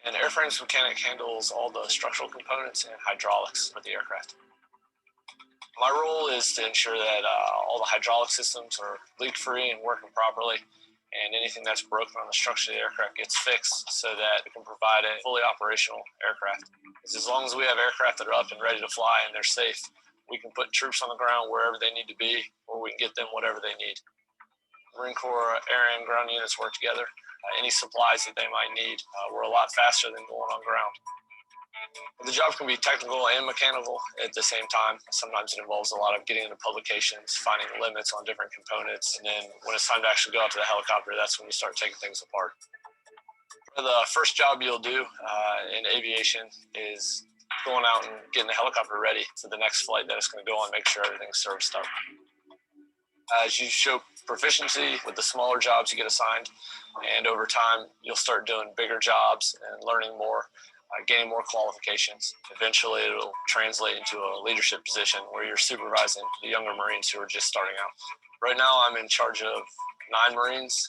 An airframes mechanic handles all the structural components and hydraulics for the aircraft. My role is to ensure that all the hydraulic systems are leak-free and working properly, and anything that's broken on the structure of the aircraft gets fixed so that we can provide a fully operational aircraft. Because as long as we have aircraft that are up and ready to fly and they're safe, we can put troops on the ground wherever they need to be, or we can get them whatever they need. Marine Corps air and ground units work together. Any supplies that they might need, we're a lot faster than going on ground. The job can be technical and mechanical at the same time. Sometimes it involves a lot of getting into publications, finding limits on different components, and then when it's time to actually go out to the helicopter, that's when you start taking things apart. The first job you'll do in aviation is going out and getting the helicopter ready for the next flight that it's going to go on, make sure everything's serviced up. As you show proficiency with the smaller jobs you get assigned, and over time you'll start doing bigger jobs and learning more, gaining more qualifications. Eventually it'll translate into a leadership position where you're supervising the younger Marines who are just starting out. Right now I'm in charge of 9 Marines.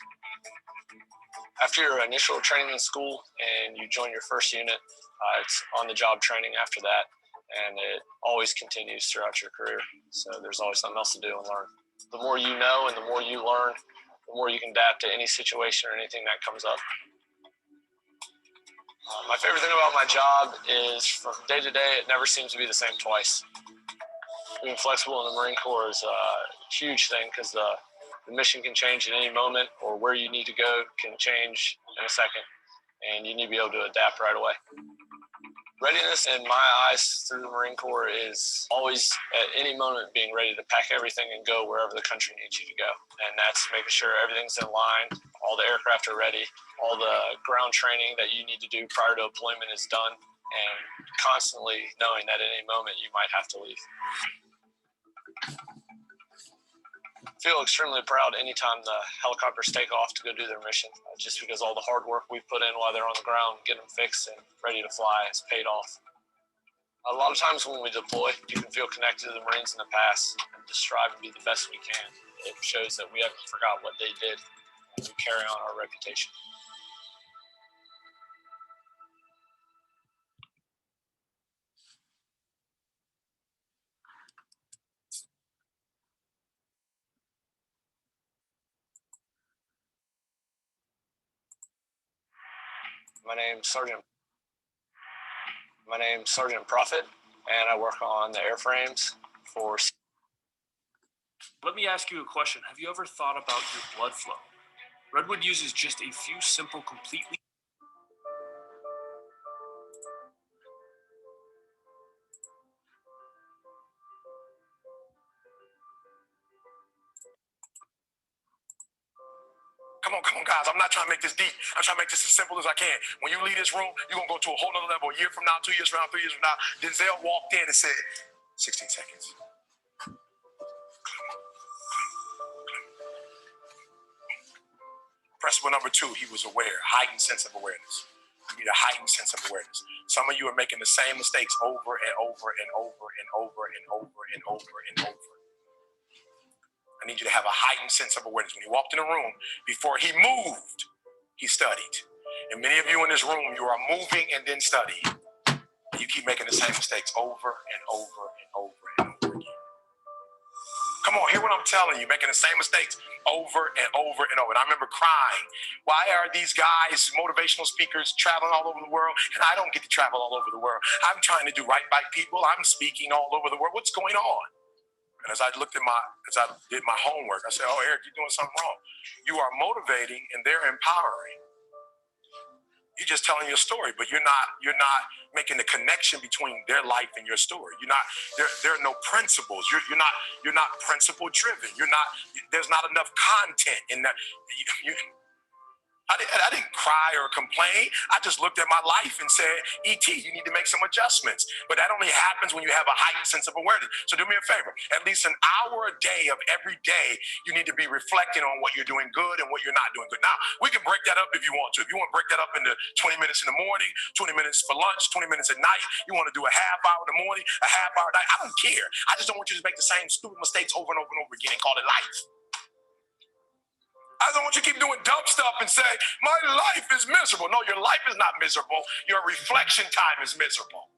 After your initial training in school and you join your first unit, it's on-the-job training after that, and it always continues throughout your career. So there's always something else to do and learn. The more you know and the more you learn, the more you can adapt to any situation or anything that comes up. My favorite thing about my job is from day to day, it never seems to be the same twice. Being flexible in the Marine Corps is a huge thing because the mission can change at any moment, or where you need to go can change in a second, and you need to be able to adapt right away. Readiness, in my eyes, through the Marine Corps is always at any moment being ready to pack everything and go wherever the country needs you to go. And that's making sure everything's in line, all the aircraft are ready, all the ground training that you need to do prior to deployment is done, and constantly knowing that at any moment you might have to leave. I feel extremely proud anytime the helicopters take off to go do their mission, just because all the hard work we've put in while they're on the ground, getting them fixed and ready to fly has paid off. A lot of times when we deploy, you can feel connected to the Marines in the past and just strive and be the best we can. It shows that we haven't forgot what they did, and we carry on our reputation. My name's Sergeant Prophet, and I work on the airframes for... Let me ask you a question. Have you ever thought about your blood flow? Redwood uses just a few simple, completely... Come on, guys. I'm not trying to make this deep. I'm trying to make this as simple as I can. When you leave this room, you're going to go to a whole nother level. A year from now, 2 years from now, 3 years from now, Denzel walked in and said, 16 seconds. Principle number 2, he was aware, heightened sense of awareness. You need a heightened sense of awareness. Some of you are making the same mistakes over and over and over and over and over and over and over. I need you to have a heightened sense of awareness. When he walked in the room, before he moved, he studied. And many of you in this room, you are moving and then studying. And you keep making the same mistakes over and over and over and over again. Come on, hear what I'm telling you, making the same mistakes over and over and over. And I remember crying. Why are these guys, motivational speakers, traveling all over the world, and I don't get to travel all over the world? I'm trying to do right by people. I'm speaking all over the world. What's going on? And as I did my homework, I said, oh, Eric, you're doing something wrong. You are motivating and they're empowering. You're just telling your story, but you're not making the connection between their life and your story. There are no principles. You're not principle driven. There's not enough content in that. I didn't cry or complain. I just looked at my life and said, E.T., you need to make some adjustments. But that only happens when you have a heightened sense of awareness. So do me a favor. At least an hour a day of every day, you need to be reflecting on what you're doing good and what you're not doing good. Now, we can break that up if you want to. If you want to break that up into 20 minutes in the morning, 20 minutes for lunch, 20 minutes at night, you want to do a half hour in the morning, a half hour at night, I don't care. I just don't want you to make the same stupid mistakes over and over and over again and call it life. I don't want you to keep doing dumb stuff and say, my life is miserable. No, your life is not miserable. Your reflection time is miserable.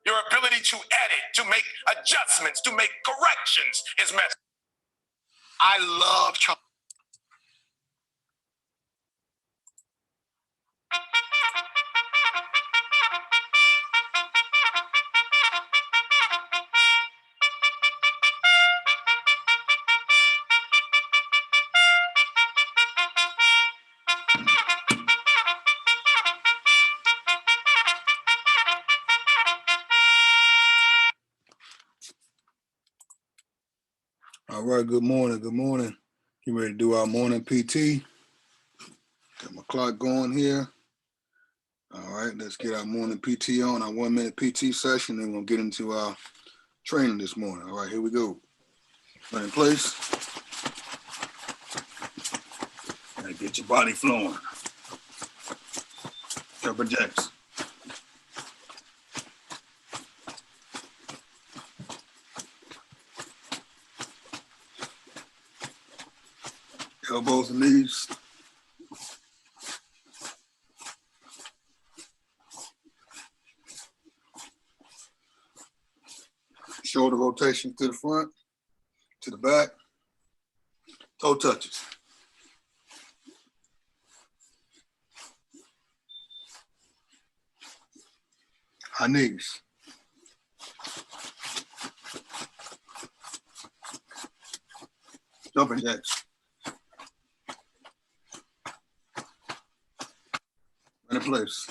Your ability to edit, to make adjustments, to make corrections is miserable. I love Trump. All right, good morning, good morning. Get ready to do our morning PT. Got my clock going here. All right, let's get our morning PT on, our 1 minute PT session, then we'll get into our training this morning. All right, here we go. Right in place. Gotta get your body flowing. Upper jacks. Elbows and knees. Shoulder rotation to the front, to the back. Toe touches. High knees. Jumping jacks. In place.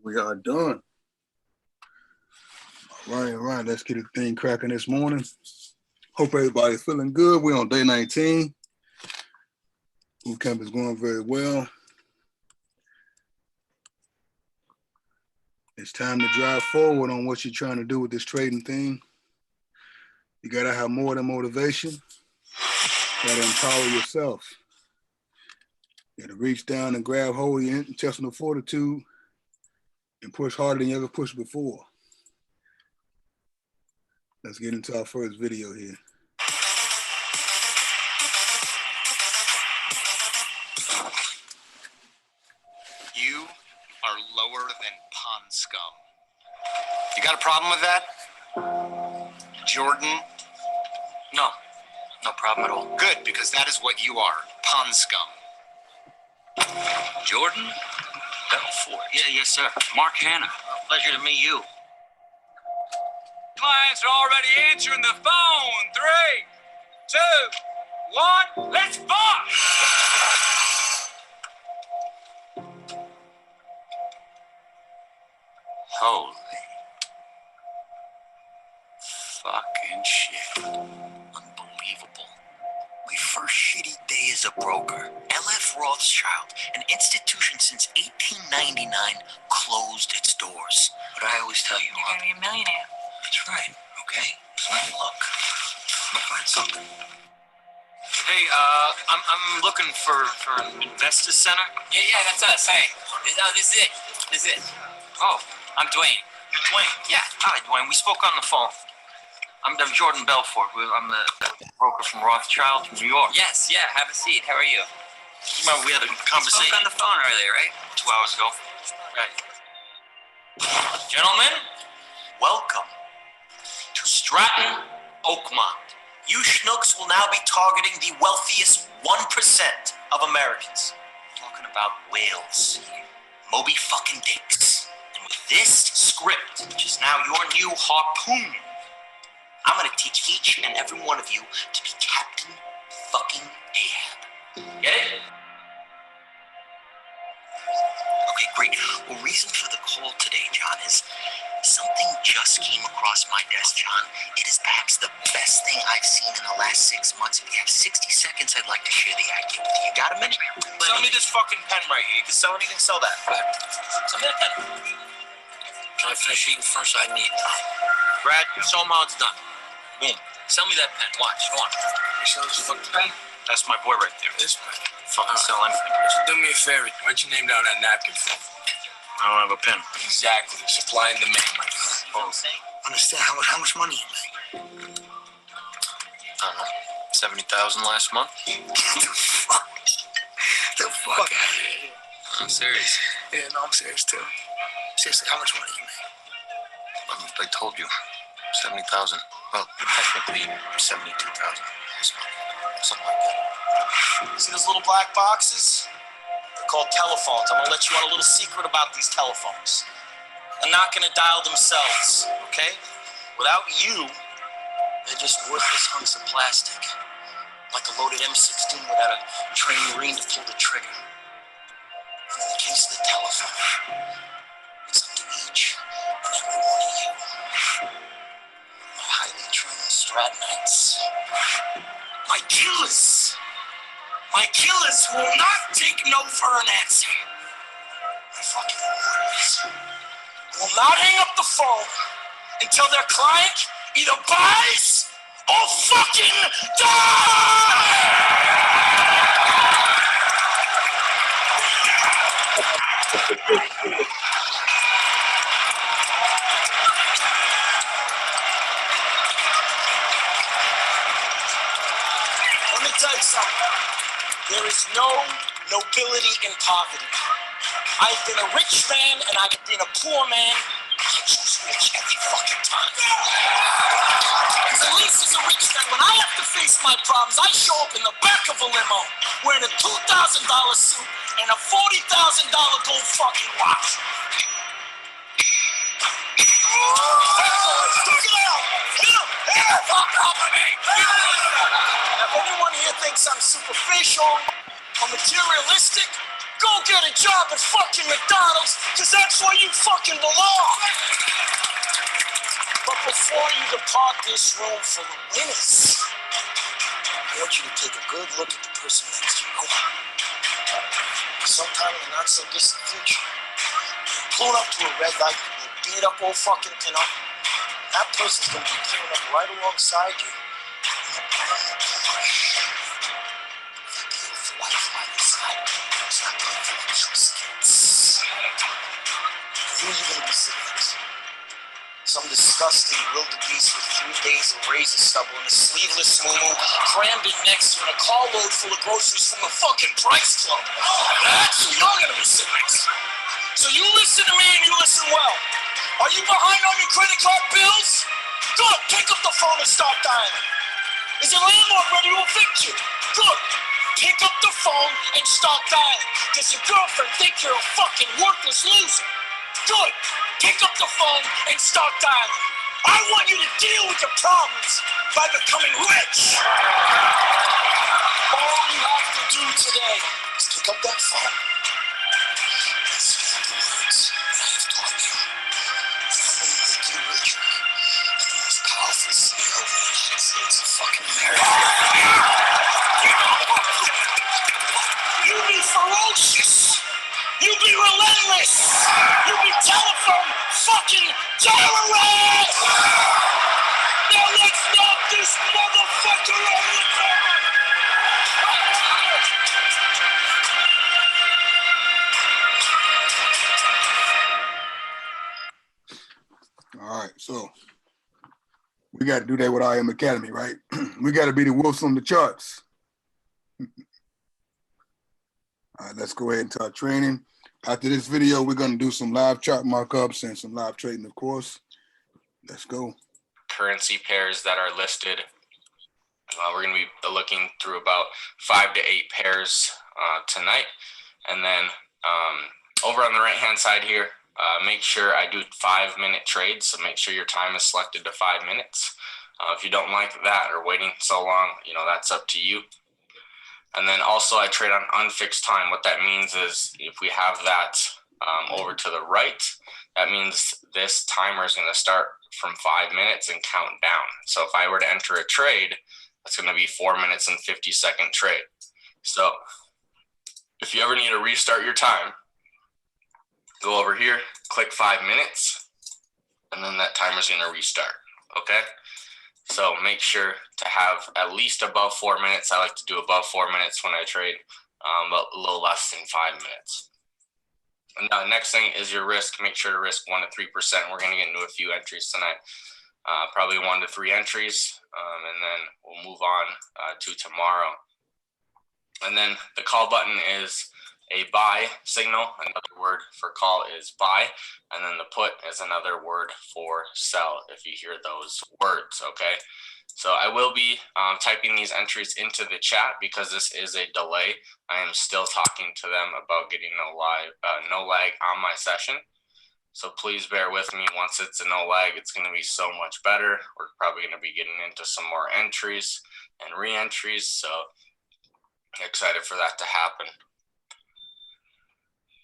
We are done. All right, let's get a thing cracking this morning. Hope everybody's feeling good. We're on day 19. Boot camp is going very well. It's time to drive forward on what you're trying to do with this trading thing. You gotta have more than motivation. You gotta empower yourself. You gotta reach down and grab hold of your intestinal fortitude and push harder than you ever pushed before. Let's get into our first video here. You are lower than pond scum. You got a problem with that? Jordan? No, no problem at all. Good, because that is what you are, pond scum. Jordan Belfort. Yeah, yes, sir. Mark Hanna. Pleasure to meet you. Clients are already answering the phone. 3, 2, 1, let's fuck! Holy fucking shit. Unbelievable. My first shitty day as a broker. LF Rothschild, an institution since 1899, closed its doors. But I always tell you, you're gonna be a millionaire. That's right, okay? So let me look. Let me find something. Hey, I'm looking for an investor center. Yeah, that's us. Hey, this is it. This is it. Oh, I'm Dwayne. you're Dwayne. Yeah. Hi, Dwayne. We spoke on the phone. I'm Jordan Belfort. I'm the broker from Rothschild from New York. Yes, yeah. Have a seat. How are you? Remember we had a conversation We spoke on the phone earlier, right? 2 hours ago. Right. Gentlemen, welcome to Stratton Oakmont. You schnooks will now be targeting the wealthiest 1% of Americans. Talking about whales here. Moby fucking dicks. And with this script, which is now your new harpoon, I'm gonna teach each and every one of you to be Captain fucking Ahab. Get it? Okay, great. Well, reason for the call today, John, is something just came across my desk, John. It is perhaps the best thing I've seen in the last 6 months. If you have 60 seconds, I'd like to share the idea with you. You got a minute? Sell me this fucking pen right here. You can sell anything, sell that. Go ahead. Sell me that pen. Can I finish eating first? I need Brad, show him how it's done. Boom. Sell me that pen. Watch. Go on. You sell this fucking pen? That's my boy right there. This pen. Fucking sell anything. Do me a favor. Write your name down on that napkin for me. I don't have a pen. Exactly. Supply and demand, my friend. Oh. understand how much money you make. I don't know, 70,000 last month. The fuck out of here. I'm serious. Yeah, no, I'm serious too. Seriously, how much money you make? I told you, 70,000. Well, technically 72,000. Something like that. See those little black boxes? They're called telephones. I'm gonna let you on a little secret about these telephones. They're not gonna dial themselves, okay? Without you, they're just worthless hunks of plastic. Like a loaded M16 without a trained Marine to pull the trigger. And in the case of the telephone, it's up to each and every one of you. My highly trained Stratonites. My killers. My killers will not take no for an answer. My fucking warriors will not hang up the phone until their client either buys or fucking Let me tell you something. There is no nobility in poverty. I've been a rich man and I've been a poor man. I choose rich every fucking time. Because at least as a rich man, when I have to face my problems, I show up in the back of a limo wearing a $2,000 suit and a $40,000 gold fucking watch. Stick it out! Hit him! Fuck off of me! Now, if anyone here thinks I'm superficial or materialistic, go get a job at fucking McDonald's, because that's where you fucking belong. But before you depart this room full of winners, I want you to take a good look at the person next to you. Sometime in the not so distant future, pulling up to a red light, you beat up old fucking Pinot. That person's gonna be pulling up right alongside you. Beautiful wife by your side. It's not going for extra skins. Who are you gonna be sitting next to? Some disgusting wildebeest with 3 days of razor stubble and a sleeveless moo crammed in next to in a carload full of groceries from the fucking Price Club. That's who you're gonna be sitting next to. So you listen to me and you listen well. Are you behind on your credit card bills? Good, pick up the phone and start dialing. Is your landlord ready to evict you? Good, pick up the phone and start dialing. Does your girlfriend think you're a fucking worthless loser? Good, pick up the phone and start dialing. I want you to deal with your problems by becoming rich. All you have to do today is pick up that phone. Listen to the words that I have taught you. Make you richer than the most powerful CEO of the United States of fucking America. You be ferocious. You be relentless. You be telephone fucking terrorist. Now let's knock this motherfucker out of the park. All right, so we got to do that with IM Academy, right? We got to be the wolves on the charts. All right, let's go ahead into our training. After this video, we're going to do some live chart markups and some live trading, of course. Let's go. Currency pairs that are listed. We're going to be looking through about 5 to 8 pairs tonight. And then over on the right-hand side here, make sure I do 5-minute trades. So make sure your time is selected to 5 minutes. If you don't like that or waiting so long, that's up to you. And then also I trade on unfixed time. What that means is if we have that over to the right, that means this timer is going to start from 5 minutes and count down. So if I were to enter a trade, it's going to be 4 minutes and 50-second trade. So if you ever need to restart your time, go over here, click 5 minutes, and then that timer is going to restart. Okay? So make sure to have at least above 4 minutes. I like to do above 4 minutes when I trade, but a little less than 5 minutes. And the next thing is your risk. Make sure to risk 1 to 3%. We're going to get into a few entries tonight. probably 1 to 3 entries, and then we'll move on to tomorrow. And then the call button is a buy signal. Another word for call is buy, and then the put is another word for sell if you hear those words, okay? So I will be typing these entries into the chat because this is a delay. I am still talking to them about getting no lag on my session. So please bear with me. Once it's a no lag, it's going to be so much better. We're probably going to be getting into some more entries and re-entries. So excited for that to happen.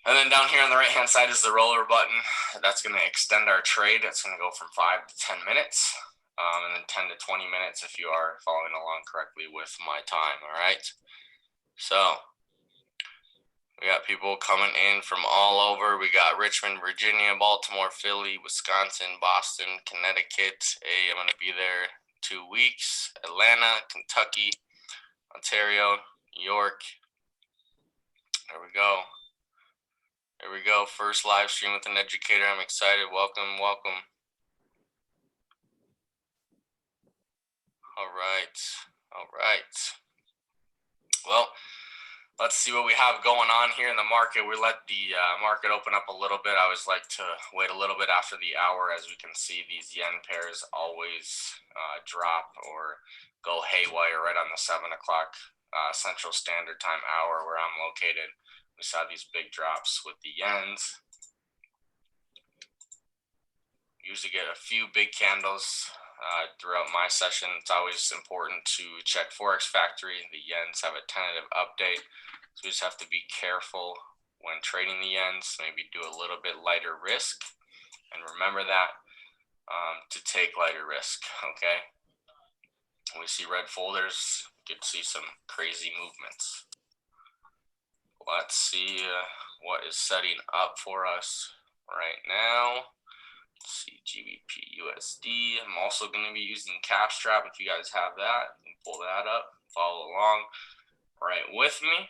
And then down here on the right hand side is the roller button. That's going to extend our trade. It's going to go from 5 to 10 minutes. And then 10 to 20 minutes if you are following along correctly with my time. All right. So we got people coming in from all over. We got Richmond, Virginia, Baltimore, Philly, Wisconsin, Boston, Connecticut. Hey, I'm going to be there 2 weeks. Atlanta, Kentucky, Ontario, New York. There we go. There we go. First live stream with an educator. I'm excited. Welcome, welcome. All right. All right. Well, let's see what we have going on here in the market. We let the market open up a little bit. I always like to wait a little bit after the hour. As we can see, these yen pairs always drop or go haywire right on the 7 o'clock Central Standard Time hour where I'm located. We saw these big drops with the yens. Usually get a few big candles throughout my session. It's always important to check Forex Factory. The yens have a tentative update, so we just have to be careful when trading the yens. Maybe do a little bit lighter risk, and remember that to take lighter risk. Okay. When we see red folders, we get to see some crazy movements. Let's see what is setting up for us right now. Let's see, GBP USD. I'm also going to be using Capstrap. If you guys have that, you can pull that up, follow along right with me.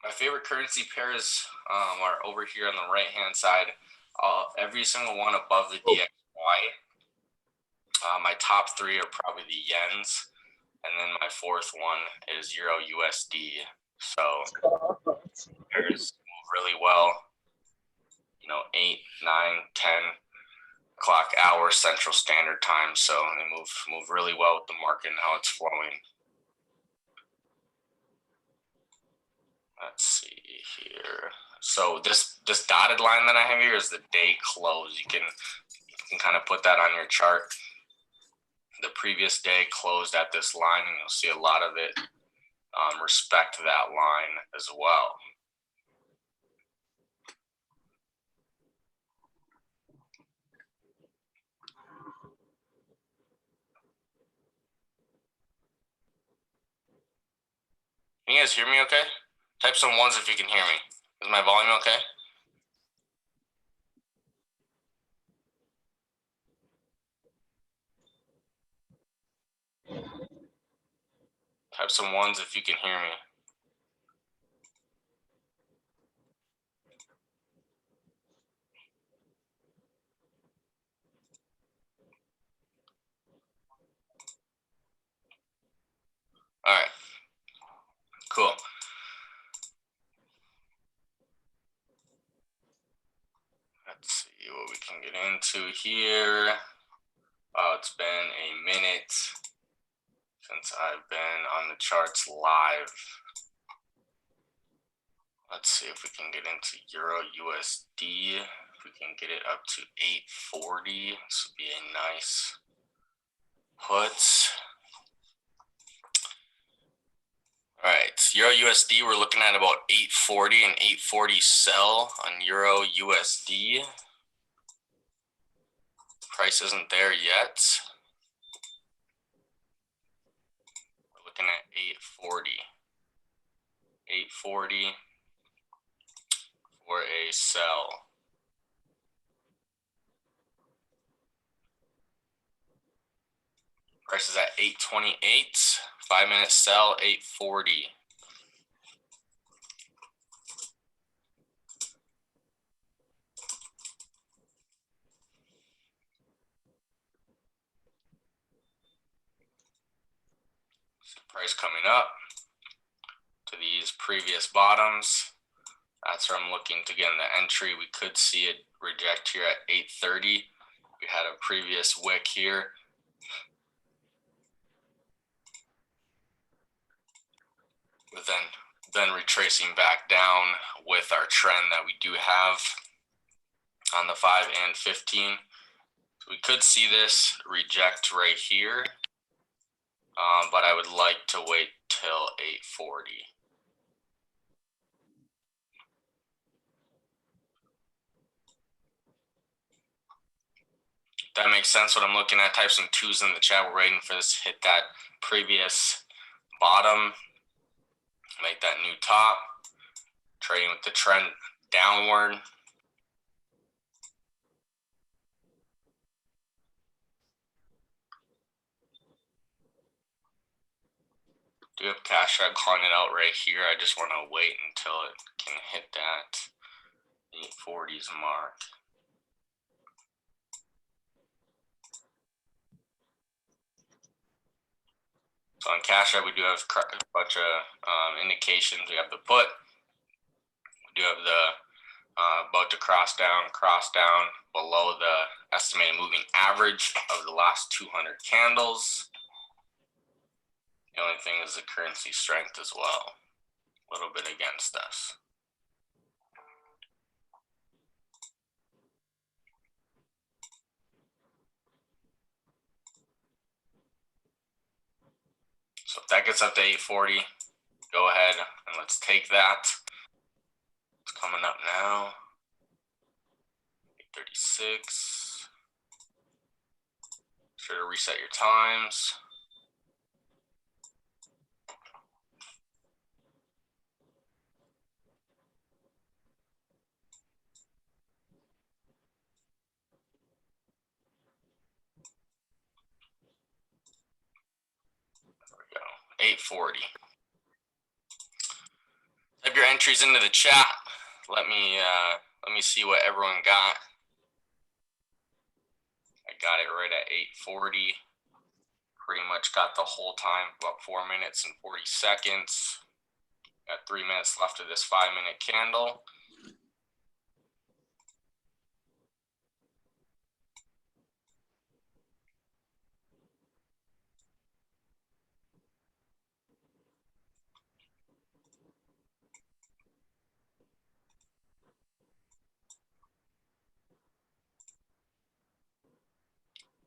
My favorite currency pairs are over here on the right hand side. Every single one above the DXY. My top 3 are probably the yens, and then my 4th one is Euro USD. So pairs move really well. 8, 9, 10 o'clock hour Central Standard Time. So they move really well with the market and how it's flowing. Let's see here. So this dotted line that I have here is the day close. You can kind of put that on your chart. The previous day closed at this line, and you'll see a lot of it respect that line as well. Can you guys hear me okay? Type some ones if you can hear me. Is my volume okay? Type some ones if you can hear me. All right, cool. Let's see what we can get into here. Wow, it's been a minute since I've been on the charts live. Let's see if we can get into Euro USD. If we can get it up to 840, this would be a nice put. All right, Euro USD, we're looking at about 840 and 840 sell on Euro USD. Price isn't there yet. We're looking at 840. 840 for a sell. Price is at 828. 5-minute sell, 840. Price coming up to these previous bottoms. That's where I'm looking to get in the entry. We could see it reject here at 830. We had a previous wick here. But then retracing back down with our trend that we do have on the 5 and 15. So we could see this reject right here, but I would like to wait till 840. That makes sense what I'm looking at. Type some 2s in the chat. We're waiting for this to hit that previous bottom, make that new top, trading with the trend downward. Do have cash out calling it out right here. I just want to wait until it can hit that 840s mark. So on cash out, we do have a bunch of indications. We have the put. We do have the about to cross down below the estimated moving average of the last 200 candles. The only thing is the currency strength as well, a little bit against us. So if that gets up to 840, go ahead and let's take that. It's coming up now. 836. Sure to reset your times. There we go. 840. Type your entries into the chat. Let me see what everyone got. I got it right at 840. Pretty much got the whole time, about 4 minutes and 40 seconds. Got 3 minutes left of this 5-minute candle.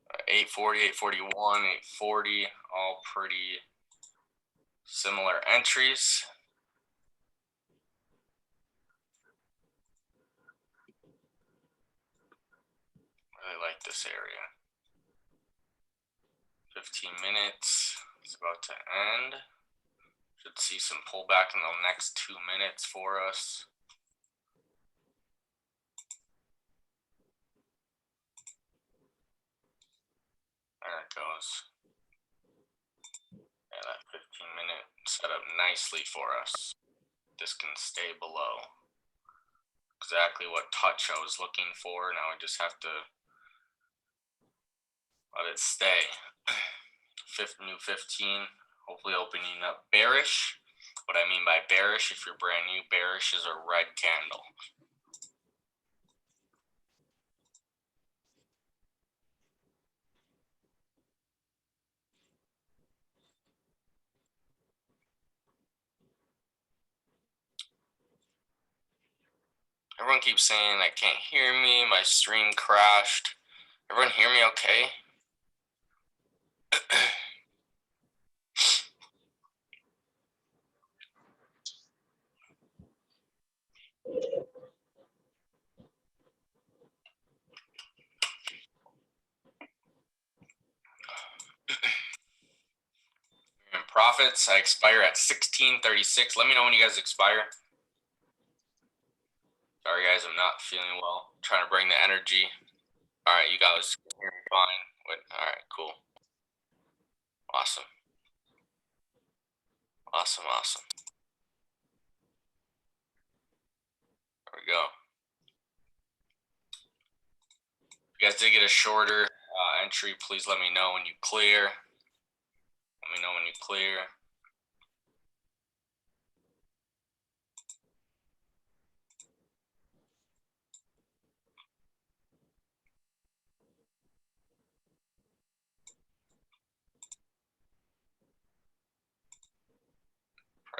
Uh, 840, 841, 840, all pretty similar entries. Really like this area. 15 minutes. It's about to end. Should see some pullback in the next 2 minutes for us. There it goes. Yeah, that 15-minute set up nicely for us. This can stay below. Exactly what touch I was looking for. Now I just have to let it stay. New 15, hopefully opening up bearish. What I mean by bearish, if you're brand new, bearish is a red candle. Everyone keeps saying I can't hear me, my stream crashed. Everyone hear me okay? And profits, I expire at 16:36. Let me know when you guys expire. Sorry guys, I'm not feeling well. I'm trying to bring the energy. All right, you guys can hear me fine. All right, cool. Awesome. Awesome, awesome. There we go. If you guys did get a shorter entry, please let me know when you clear. Let me know when you clear.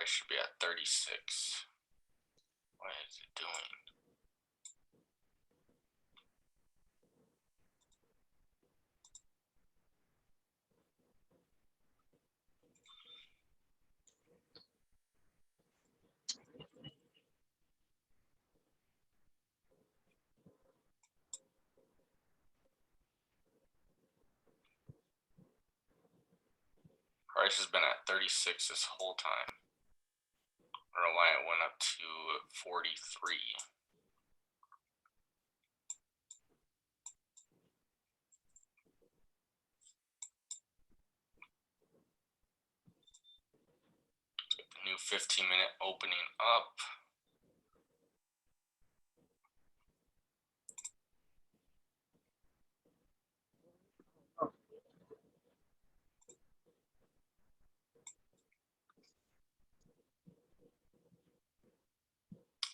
Price should be at 36. What is it doing? Price has been at 36 this whole time. I don't know why it went up to 43. New 15-minute opening up.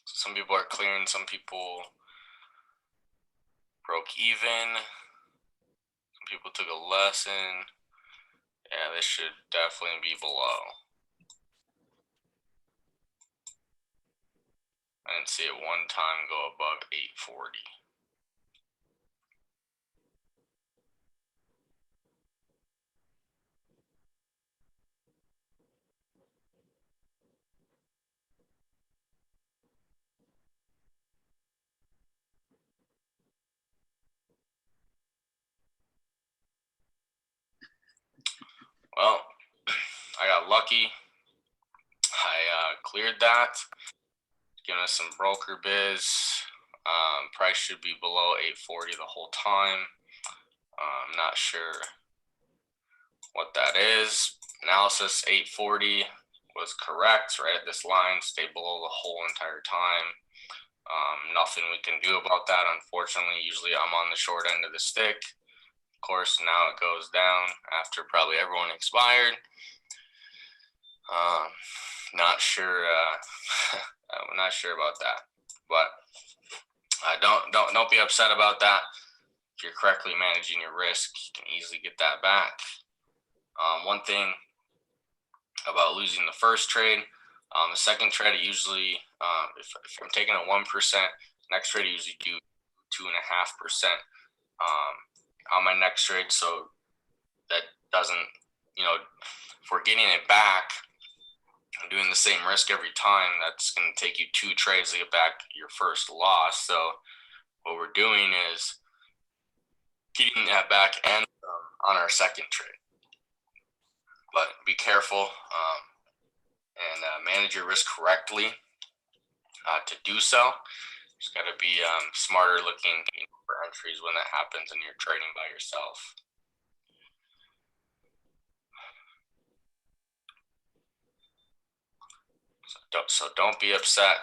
Some people are clearing, some people broke even, some people took a lesson. Yeah, this should definitely be below. I didn't see it one time go above 840. Well, I got lucky. I cleared that. Giving us some broker biz. Price should be below 840 the whole time. I'm not sure what that is. Analysis 840 was correct, right at this line, stayed below the whole entire time. Nothing we can do about that, unfortunately. Usually I'm on the short end of the stick. Of course, now it goes down after probably everyone expired. Not sure. I'm not sure about that, but don't be upset about that. If you're correctly managing your risk, you can easily get that back. One thing about losing the first trade, the second trade, I usually, if I'm taking a 1%, next trade I usually do 2.5% on my next trade. So that doesn't, if we're getting it back, doing the same risk every time, that's going to take you 2 trades to get back your first loss. So what we're doing is getting that back and on our second trade. But be careful and manage your risk correctly to do so. Just got to be smarter looking for entries when that happens and you're trading by yourself. So don't be upset.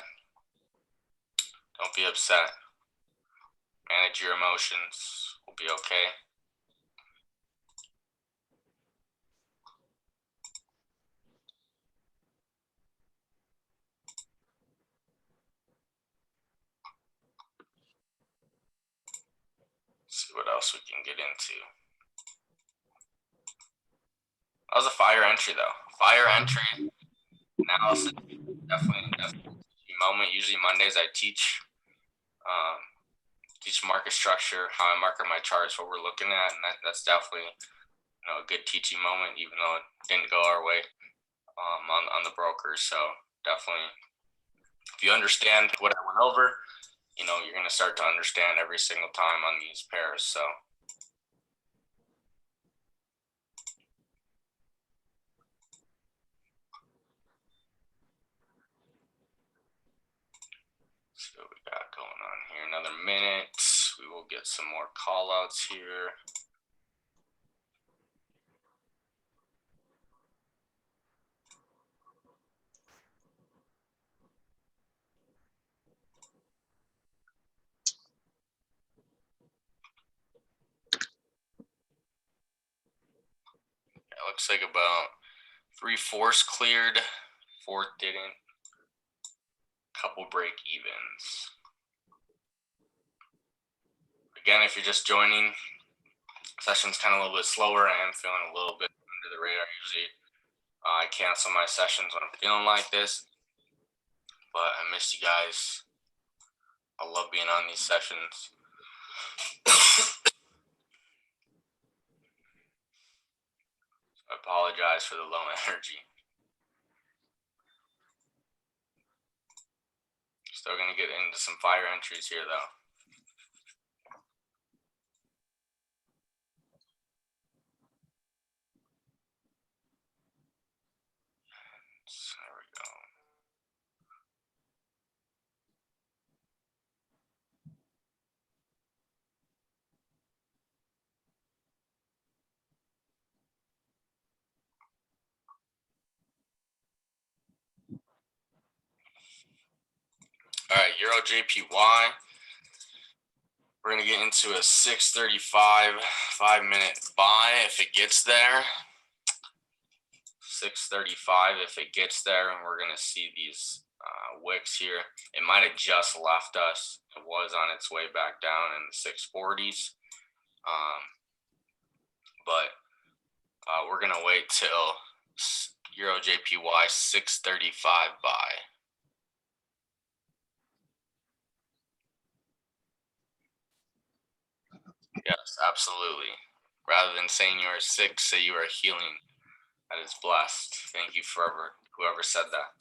Don't be upset. Manage your emotions. We'll be okay. Let's see what else we can get into. That was a fire entry though. Fire entry analysis, definitely a moment. Usually Mondays I teach market structure, how I market my charts, what we're looking at, and that's definitely a good teaching moment, even though it didn't go our way on the brokers. So definitely, if you understand what I went over, you're going to start to understand every single time on these pairs. So let's see what we got going on here. Another minute. We will get some more call outs here. It looks like about 3/4 cleared, 4th didn't. Couple break evens. Again, if you're just joining, session's kind of a little bit slower. I am feeling a little bit under the radar. Usually I cancel my sessions when I'm feeling like this, but I miss you guys. I love being on these sessions. I apologize for the low energy. Still gonna get into some fire entries here though. So there we go. All right, Euro JPY. We're gonna get into a 6:35 5-minute buy if it gets there. 6:35 if it gets there, and we're gonna see these wicks here. It might have just left us. It was on its way back down in the 640s, but we're gonna wait till Euro JPY 6:35 buy. Yes, absolutely. Rather than saying you are sick, say you are healing. That is blessed. Thank you forever, whoever said that.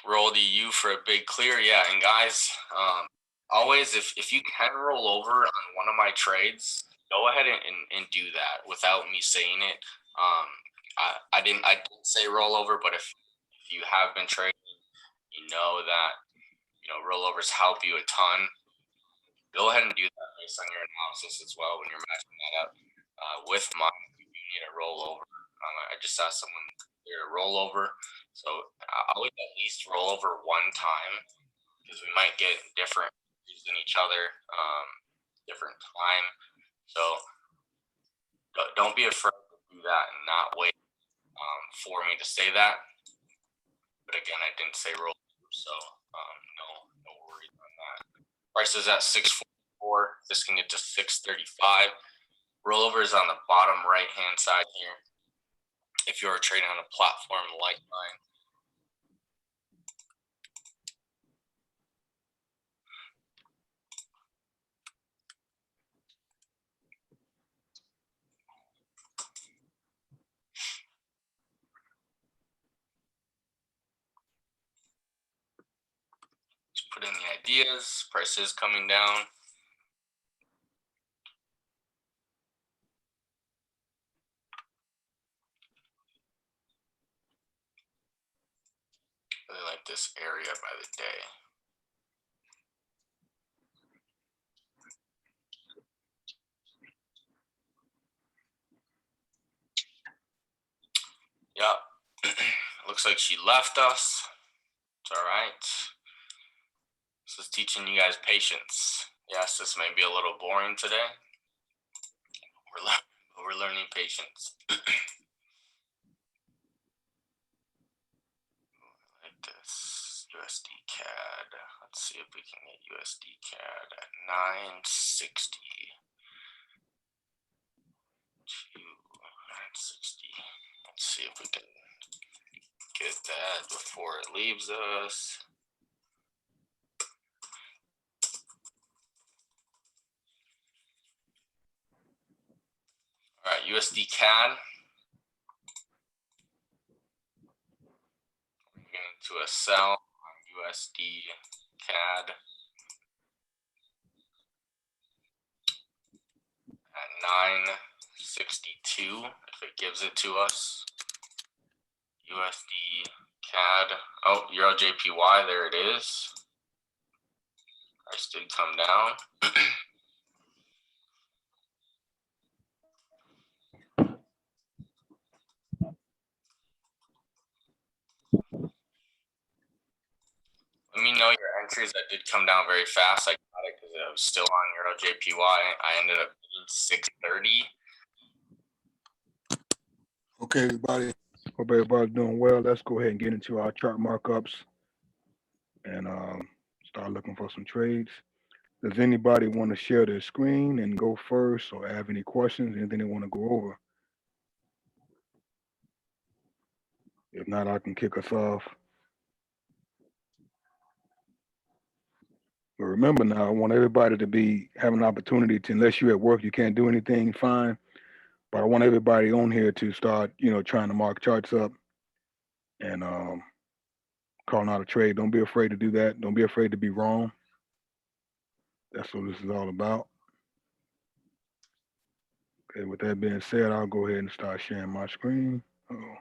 Roll the U for a big clear. Yeah, and guys, always if you can roll over on one of my trades, go ahead and do that without me saying it. I didn't say roll over, but if you have been trading, you know that rollovers help you a ton. Go ahead and do that based on your analysis as well when you're matching that up with mine. You need a rollover. I just saw someone there a rollover, so I'll at least roll over one time because we might get different than each other, different time. So don't be afraid to do that and not wait for me to say that. But again, I didn't say roll, so no worries on that. Price is at 644. This can get to 635. Rollover is on the bottom right hand side here. If you're trading on a platform like mine. Just put in the ideas. Price is coming down. Really like this area by the day. Yep. Looks like she left us. It's all right. This is teaching you guys patience. Yes, this may be a little boring today. We're learning patience. Like this USD CAD. Let's see if we can get USD CAD at 960. 960. Let's see if we can get that before it leaves us. All right, USD CAD. We're getting to a sell on USD CAD at 962 if it gives it to us. USD CAD. Oh, Euro JPY, there it is. Price did come down. Let me know your entries. That did come down very fast. I got it because it was still on Euro JPY. I ended up getting 630. Okay, everybody. Hope everybody's doing well. Let's go ahead and get into our chart markups and start looking for some trades. Does anybody want to share their screen and go first, or have any questions, anything they want to go over? If not, I can kick us off. But remember now, I want everybody to be have an opportunity to, unless you're at work, you can't do anything, fine. But I want everybody on here to start, trying to mark charts up and calling out a trade. Don't be afraid to do that. Don't be afraid to be wrong. That's what this is all about. Okay, with that being said, I'll go ahead and start sharing my screen. Uh-oh,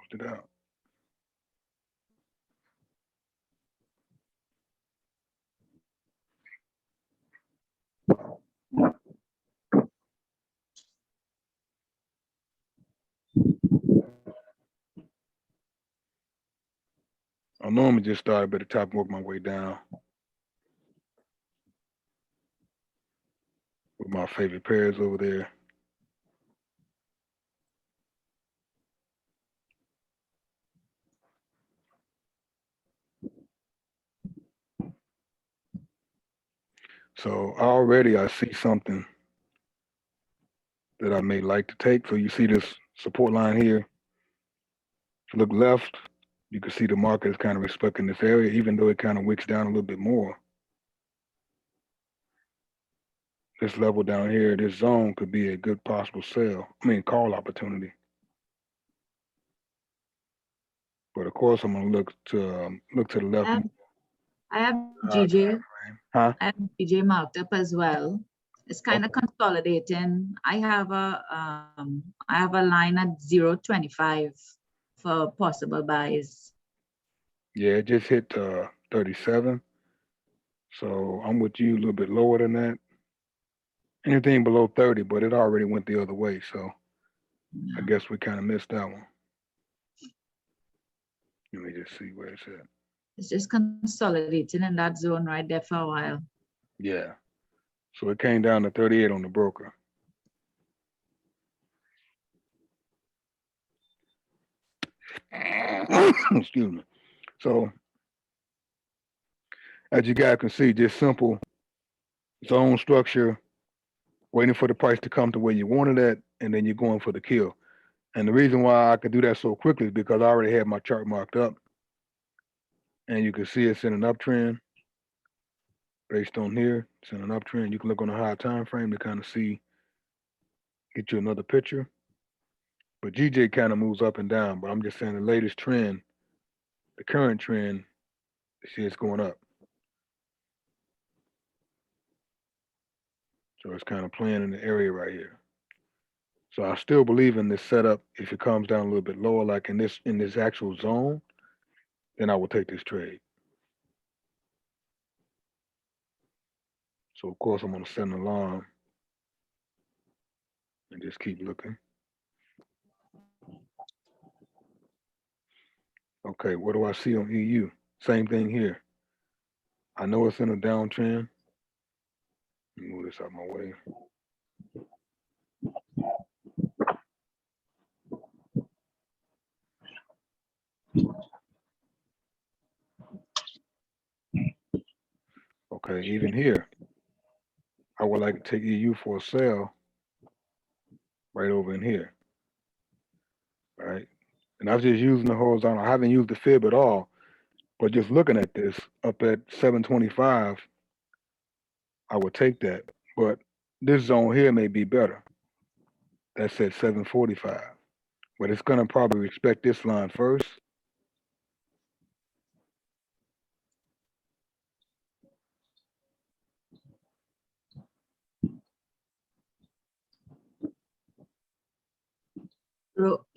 closed it out. I normally just start up at the top and work my way down with my favorite pairs over there. So already I see something that I may like to take. So you see this support line here. If you look left, you can see the market is kind of respecting this area, even though it kind of wicks down a little bit more. This level down here, this zone could be a good possible call opportunity. But of course, I'm gonna look to the left. I have GJ. Huh? I have GJ marked up as well. It's kind of consolidating. I have a line at 0.25 for possible buys. Yeah, it just hit 37. So I'm with you a little bit lower than that. Anything below 30, but it already went the other way. So I guess we kind of missed that one. Let me just see where it's at. It's just consolidating in that zone right there for a while. Yeah. So it came down to 38 on the broker. Excuse me. So as you guys can see, just simple zone structure, waiting for the price to come to where you wanted it, and then you're going for the kill. And the reason why I could do that so quickly is because I already had my chart marked up. And you can see it's in an uptrend based on here. It's in an uptrend. You can look on a higher time frame to kind of get you another picture. But GJ kind of moves up and down, but I'm just saying the latest trend, the current trend, see it's going up. So it's kind of playing in the area right here. So I still believe in this setup. If it comes down a little bit lower, like in this actual zone, then I will take this trade. So of course I'm gonna set an alarm and just keep looking. Okay, what do I see on EU? Same thing here. I know it's in a downtrend. Let me move this out my way. Okay, even here, I would like to take EU for a sell right over in here. All right. And I was just using the horizontal. I haven't used the fib at all, but just looking at this up at 725, I would take that. But this zone here may be better. That's at 745. But it's gonna probably respect this line first.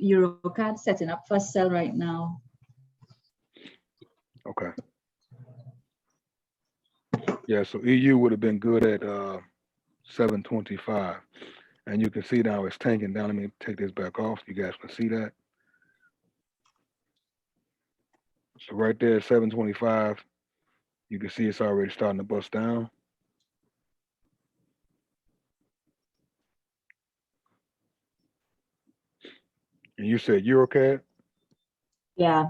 Eurocard setting up for sell right now. Okay. Yeah, so EU would have been good at 725. And you can see now it's tanking down. Let me take this back off. You guys can see that. So right there at 725, you can see it's already starting to bust down. And you said Eurocad? Yeah.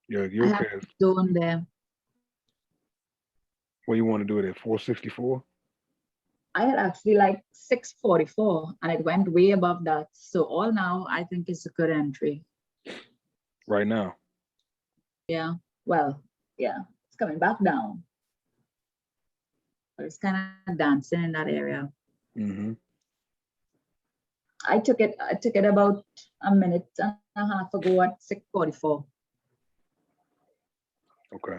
Yeah, I your have pair. zone there. What you want to do it at 464? I had actually like 644 and it went way above that. So all now I think it's a good entry. Right now. Yeah. Well, yeah, it's coming back down. But it's kind of dancing in that area. Mm-hmm. I took it about a minute and a half ago at 644. Okay.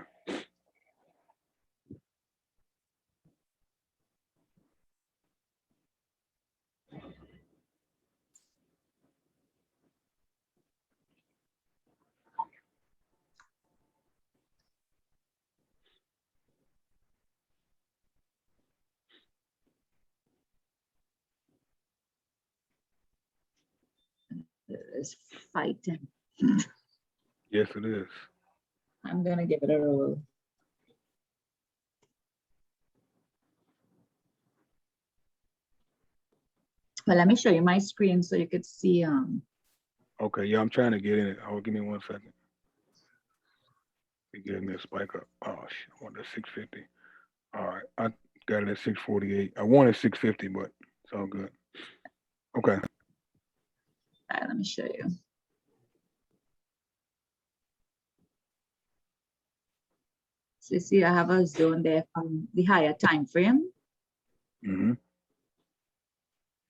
It's fighting. Yes, it is. I'm gonna give it a roll. Well, let me show you my screen so you could see. Okay, yeah, I'm trying to get in it. Oh, give me 1 second. It gave me a spike up. Oh shit, I wanted 650. All right, I got it at 648. I wanted 650, but it's all good. Okay. All right, let me show you. So you see, I have a zone there from the higher time frame, Mm-hmm.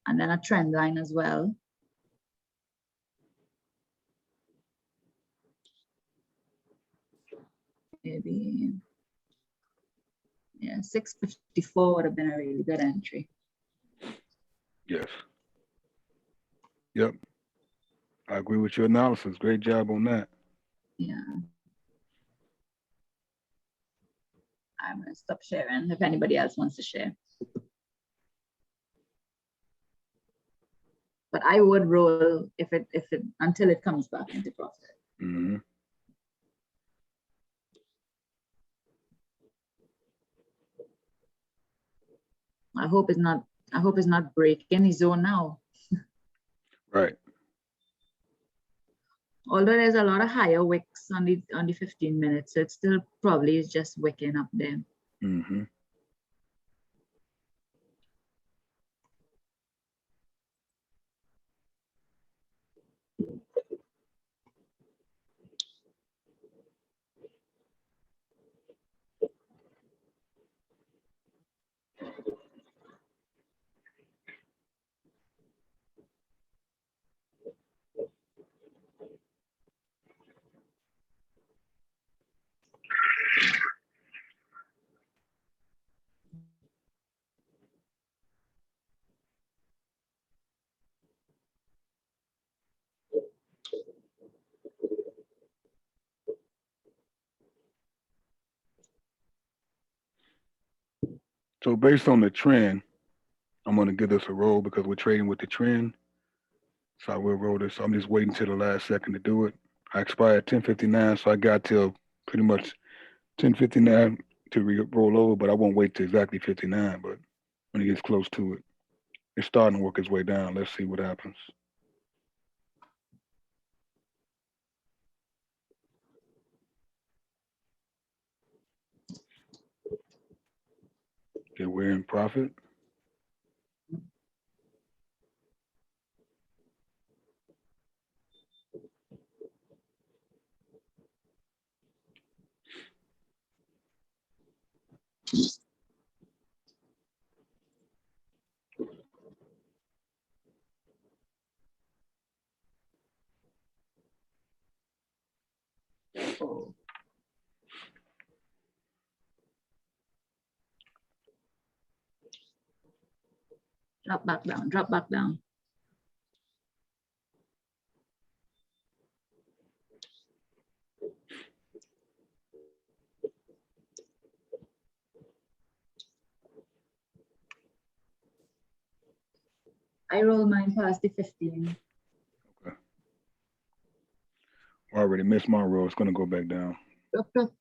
and then a trend line as well. Maybe, yeah, 654 would have been a really good entry. Yes. Yep. I agree with your analysis. Great job on that. Yeah. I'm gonna stop sharing if anybody else wants to share. But I would roll if it until it comes back into profit. Mm-hmm. I hope it's not breaking his zone now. Right. Although there's a lot of higher wicks on the 15 minutes, so it still probably is just wicking up there. Mm-hmm. So based on the trend, I'm going to give this a roll because we're trading with the trend. So I will roll this. So I'm just waiting till the last second to do it. I expired at 10:59, so I got till pretty much 10:59 to roll over, but I won't wait to exactly 59. But when it gets close to it, it's starting to work its way down. Let's see what happens. Okay, we're in profit. Oh. Drop back down, drop back down. I roll mine past the 15. Okay. I already missed my roll. It's going to go back down. Drop, drop.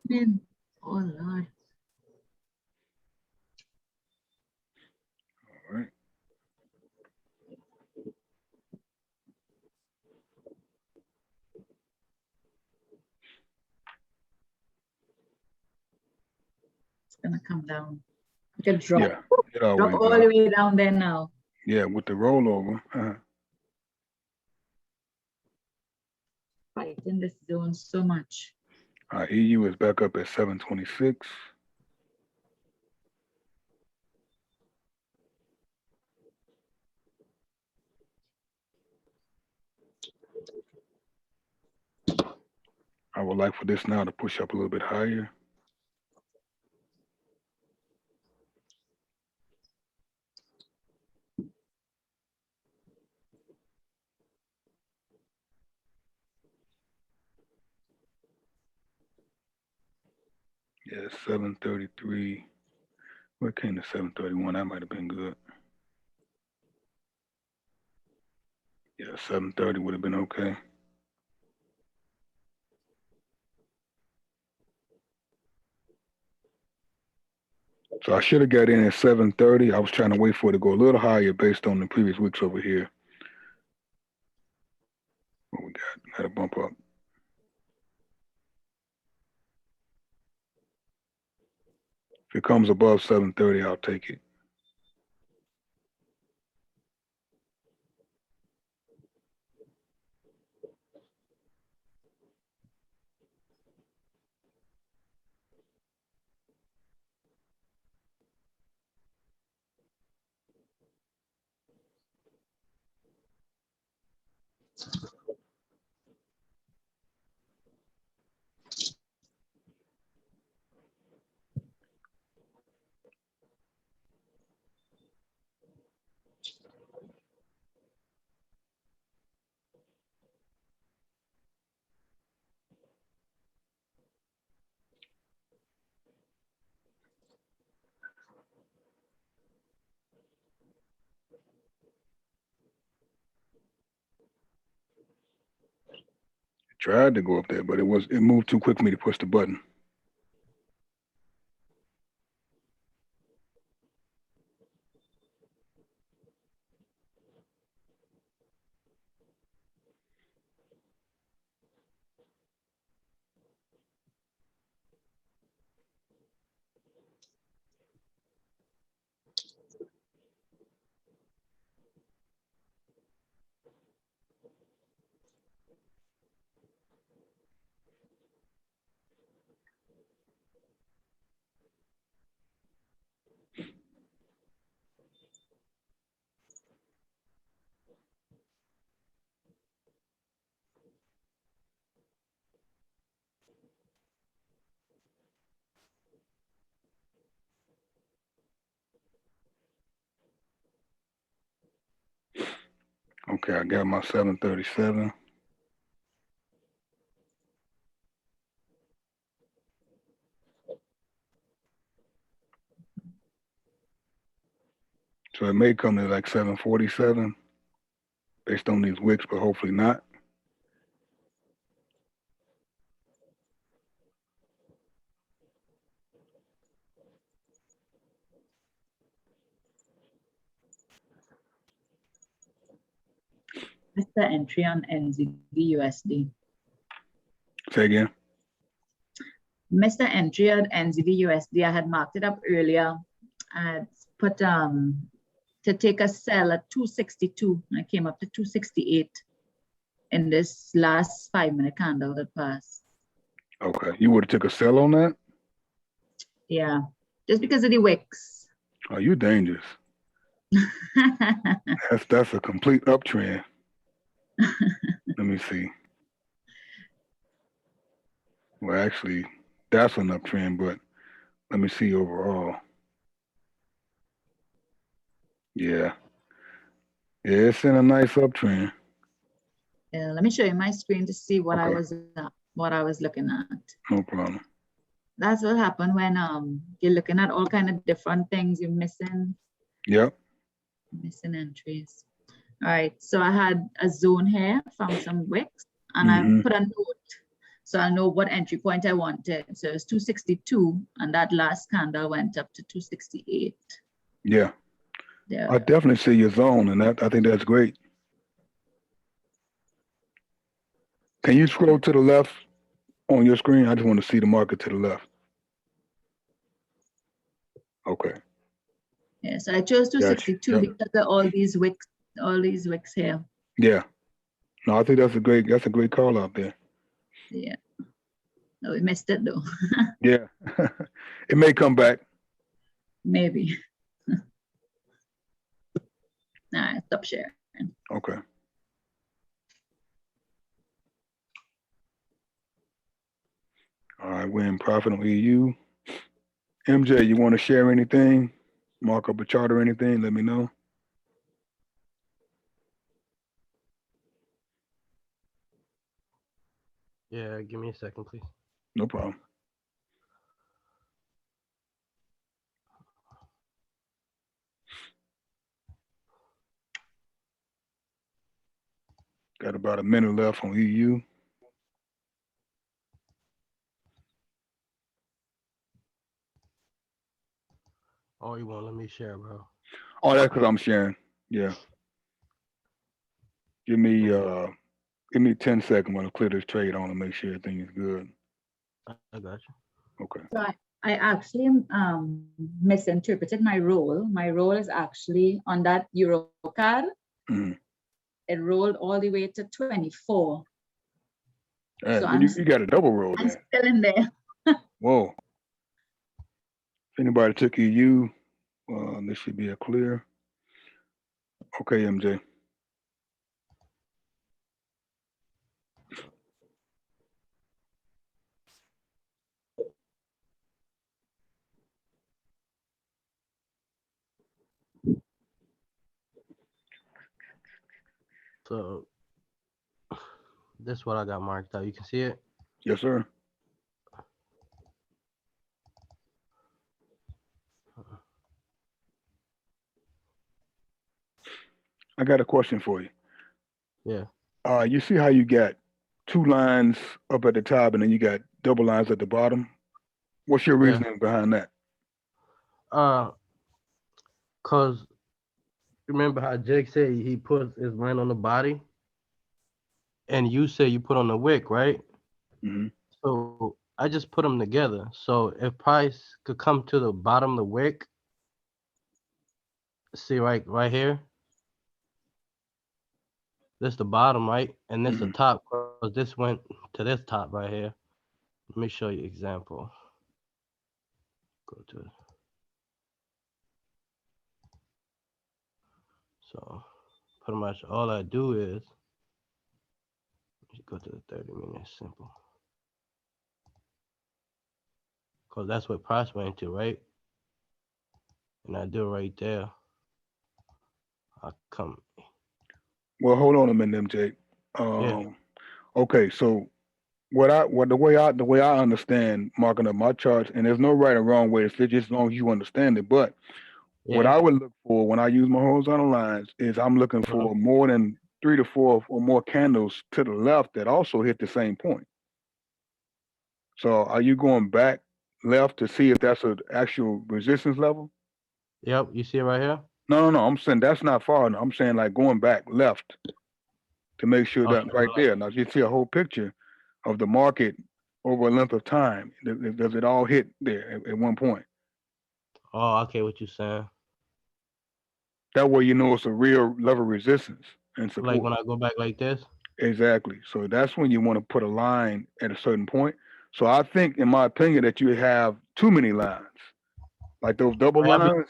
Man. Oh, Lord. All right. come down. It could drop, Yeah, it drop always all does. the way down there now. Yeah, with the rollover. Fighting this zone so much. EU is back up at 726. I would like for this now to push up a little bit higher. Yeah, 733. Where came to 731? That might have been good. Yeah, 730 would have been okay. So I should have got in at 730. I was trying to wait for it to go a little higher based on the previous weeks over here. What we got? Got a bump up. If it comes above 730, I'll take it. Tried to go up there, but it moved too quick for me to push the button. Okay, I got my 737. So it may come to like 747 based on these wicks, but hopefully not. Mr. Entry on NZD/USD. Say again. Mr. Entry on NZD/USD. I had marked it up earlier. I had put to take a sell at 262. I came up to 268 in this last 5-minute candle that passed. Okay, you would have took a sell on that? Yeah, just because of the wicks. Oh, you dangerous. That's a complete uptrend. Let me see. Well, actually, that's an uptrend, but let me see overall. Yeah. Yeah, it's in a nice uptrend. Yeah, let me show you my screen to see what Okay. what I was looking at. No problem. That's what happened when you're looking at all kind of different things. You're missing entries. All right, so I had a zone here from some wicks, and I put a note so I know what entry point I wanted. So it's 262, and that last candle went up to 268. Yeah. Yeah. I definitely see your zone, and I think that's great. Can you scroll to the left on your screen? I just want to see the market to the left. Okay. Yeah, so I chose Gotcha. 262 Yep. because of all these wicks here. Yeah. No, I think that's a great call out there. Yeah. No, we missed it though. Yeah. It may come back. Maybe. Nah, stop sharing. Okay. All right, we're in profit on EU. MJ, you want to share anything? Mark up a chart or anything? Let me know. Yeah, give me a second, please. No problem. Got about a minute left on EU. Oh, you won't let me share, bro. Oh, that's because I'm sharing. Yeah. Give me 10 seconds when I clear this trade on to make sure everything is good. I got you. Okay. So I actually misinterpreted my role. My role is actually on that Euro card. Mm-hmm. It rolled all the way to 24. Right, So well, you got a double roll I'm there. still in there. Whoa. If anybody took EU, this should be a clear. Okay, MJ. So this is what I got marked out. You can see it? Yes, sir. I got a question for you. Yeah. You see how you got two lines up at the top and then you got double lines at the bottom? What's your reasoning behind that? Cause remember how Jake said he puts his line on the body, and you say you put on the wick, right? Mm-hmm. So I just put them together. So if price could come to the bottom of the wick, see right here. This the bottom, right? And this the top, because this went to this top right here. Let me show you example. Go to it. So pretty much all I do is go to the 30 minutes simple. Because that's what price went to, right? And I do it right there. I come. Well, hold on a minute, MJ. Yeah. Okay, so the way I understand marking up my charts, and there's no right or wrong way. It's just as long as you understand it. But what I would look for when I use my horizontal lines is I'm looking for more than 3 to 4 or more candles to the left that also hit the same point. So are you going back left to see if that's an actual resistance level? Yep, you see it right here? No. I'm saying that's not far enough. I'm saying like going back left to make sure that right there. Now you see a whole picture of the market over a length of time. Does it all hit there at one point? Oh, okay, what you're saying. That way you know it's a real level resistance and support. Like when I go back like this? Exactly. So that's when you want to put a line at a certain point. So I think, in my opinion, that you have too many lines. Like those double lines.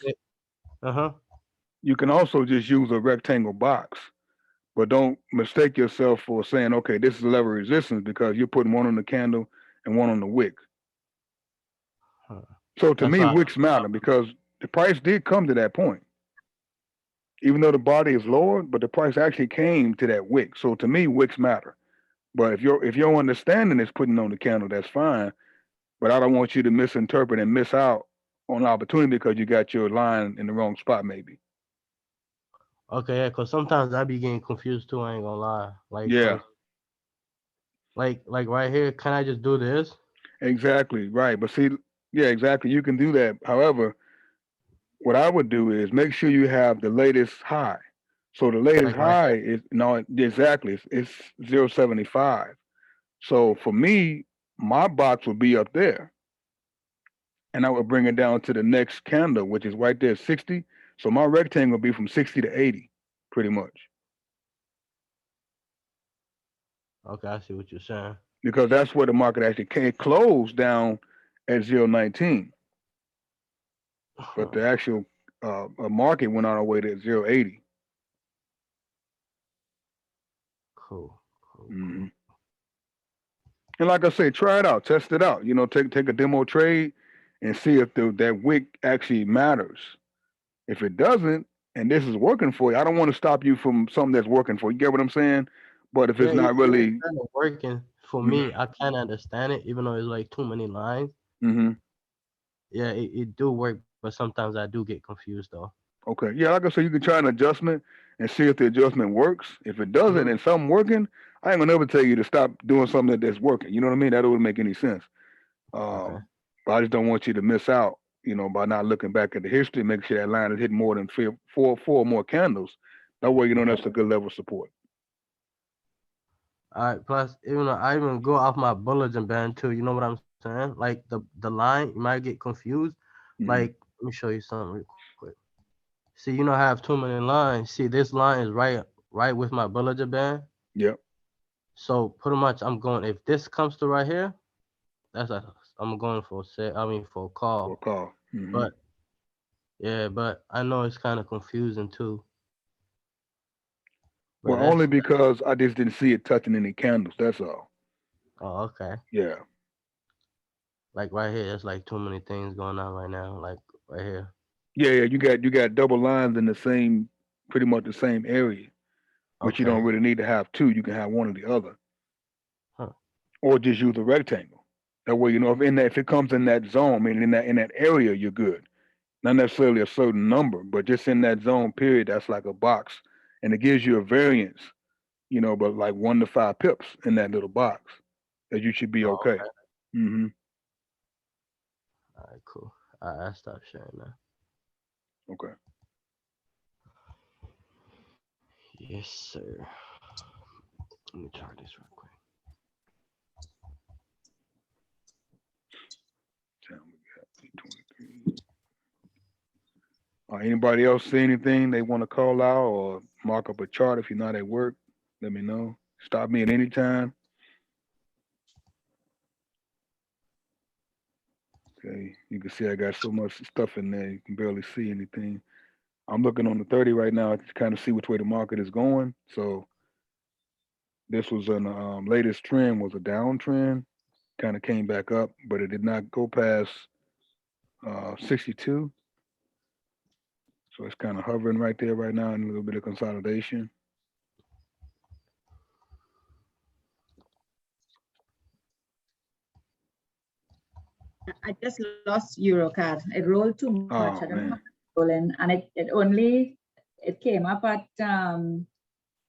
You can also just use a rectangle box, but don't mistake yourself for saying, okay, this is level resistance, because you're putting one on the candle and one on the wick. So to me, wicks matter because the price did come to that point. Even though the body is lower, but the price actually came to that wick. So to me, wicks matter. But if your understanding is putting on the candle, that's fine. But I don't want you to misinterpret and miss out on opportunity because you got your line in the wrong spot, maybe. Okay, yeah, because sometimes I be getting confused too, I ain't gonna lie. Like, yeah. Like right here, can I just do this? Exactly, right. But see, yeah, exactly. You can do that. However, what I would do is make sure you have the latest high. So the latest high is exactly it's 0.75. So for me, my box would be up there. and I would bring it down to the next candle, which is right there, 60. So my rectangle would be from 60 to 80, pretty much. Okay, I see what you're saying. Because that's where the market actually came closed down at 0.19. But the actual market went on our way to 0.80. Cool. Mm-hmm. And like I say, try it out, test it out. You know, take a demo trade and see if that wick actually matters. If it doesn't, and this is working for you, I don't want to stop you from something that's working for you. You get what I'm saying? But if Yeah, it's not really kind of working for me, I kind of understand it, even though it's like too many lines. Mm-hmm. Yeah, it do work, but sometimes I do get confused though. Okay. Yeah, like I said, you can try an adjustment and see if the adjustment works. If it doesn't and something working, I ain't gonna never tell you to stop doing something that's working. You know what I mean? That wouldn't make any sense. Okay. But I just don't want you to miss out, you know, by not looking back at the history, make sure that line is hitting more than four or more candles. That way you know that's a good level of support. All right. Plus, even though I even go off my Bollinger Band too. You know what I'm saying? Like the line, you might get confused. Like, let me show you something real quick. See, you know, I have too many lines. See, this line is right with my Bollinger Band. Yep. So pretty much, I'm going. If this comes to right here, I'm going for for a call. For a call. But yeah, but I know it's kind of confusing too. But Well, only because I just didn't see it touching any candles. That's all. Oh, okay. Yeah. Like right here, there's like too many things going on right now. Like right here. Yeah. You got double lines in the same, pretty much the same area, which you don't really need to have two. You can have one or the other, or just use a rectangle. That way, you know, if it comes in that zone, meaning in that area, you're good. Not necessarily a certain number, but just in that zone period, that's like a box, and it gives you a variance, you know, but like 1 to 5 pips in that little box, that you should be okay. Mm-hmm. All right, cool. I stop sharing now. Okay. Yes, sir. Let me try this real quick. Anybody else see anything they want to call out or mark up a chart? If you're not at work, let me know. Stop me at any time. Okay, you can see I got so much stuff in there you can barely see anything. I'm looking on the 30 right now to kind of see which way the market is going. So this was an latest trend was a downtrend, kind of came back up, but it did not go past 62. So it's kind of hovering right there right now in a little bit of consolidation. I just lost Eurocard. It rolled too much. I don't know how it's rolling, and it came up at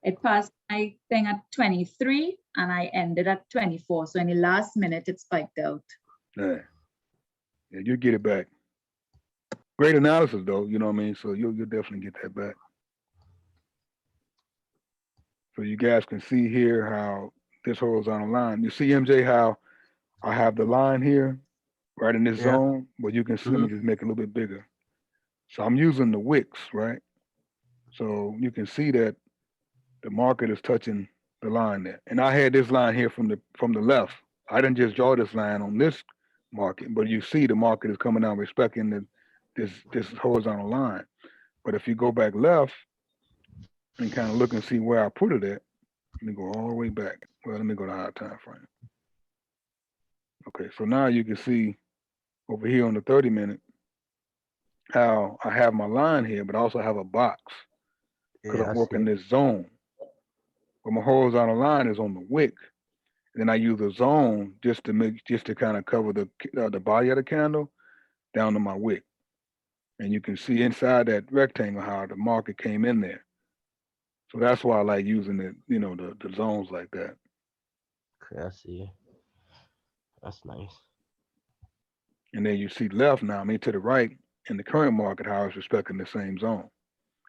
it passed my thing at 23, and I ended at 24. So in the last minute, it spiked out. Yeah, you get it back. Great analysis, though. You know what I mean. So you'll definitely get that back. So you guys can see here how this horizontal line. You see, MJ, how I have the line here, right in this zone, but you can see, let me just make it a little bit bigger. So I'm using the wicks, right? So you can see that the market is touching the line there. And I had this line here from the left. I didn't just draw this line on this market, but you see the market is coming down respecting this horizontal line. But if you go back left and kind of look and see where I put it at, let me go all the way back. Well, let me go to higher time frame. Okay, so now you can see over here on the 30-minute how I have my line here, but I also have a box because I'm working this zone. But my horizontal line is on the wick. And then I use a zone just to kind of cover the body of the candle down to my wick. And you can see inside that rectangle how the market came in there. So that's why I like using it, you know, the zones like that. Okay, I see. That's nice. And then you see left now, I mean to the right, in the current market, how it's respecting the same zone.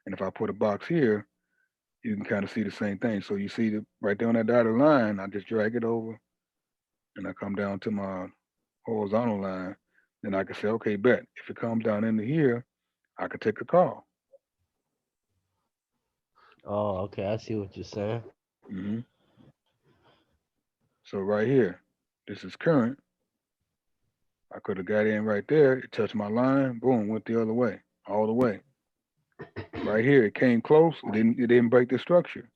And if I put a box here, you can kind of see the same thing. So you see right there on that dotted line, I just drag it over and I come down to my horizontal line. then I can say, okay, bet. If it comes down into here, I could take a call. Oh, okay. I see what you're saying. hmm So right here, this is current. I could have got in right there. It touched my line. Boom, went the other way, all the way. Right here, it came close. It didn't break the structure.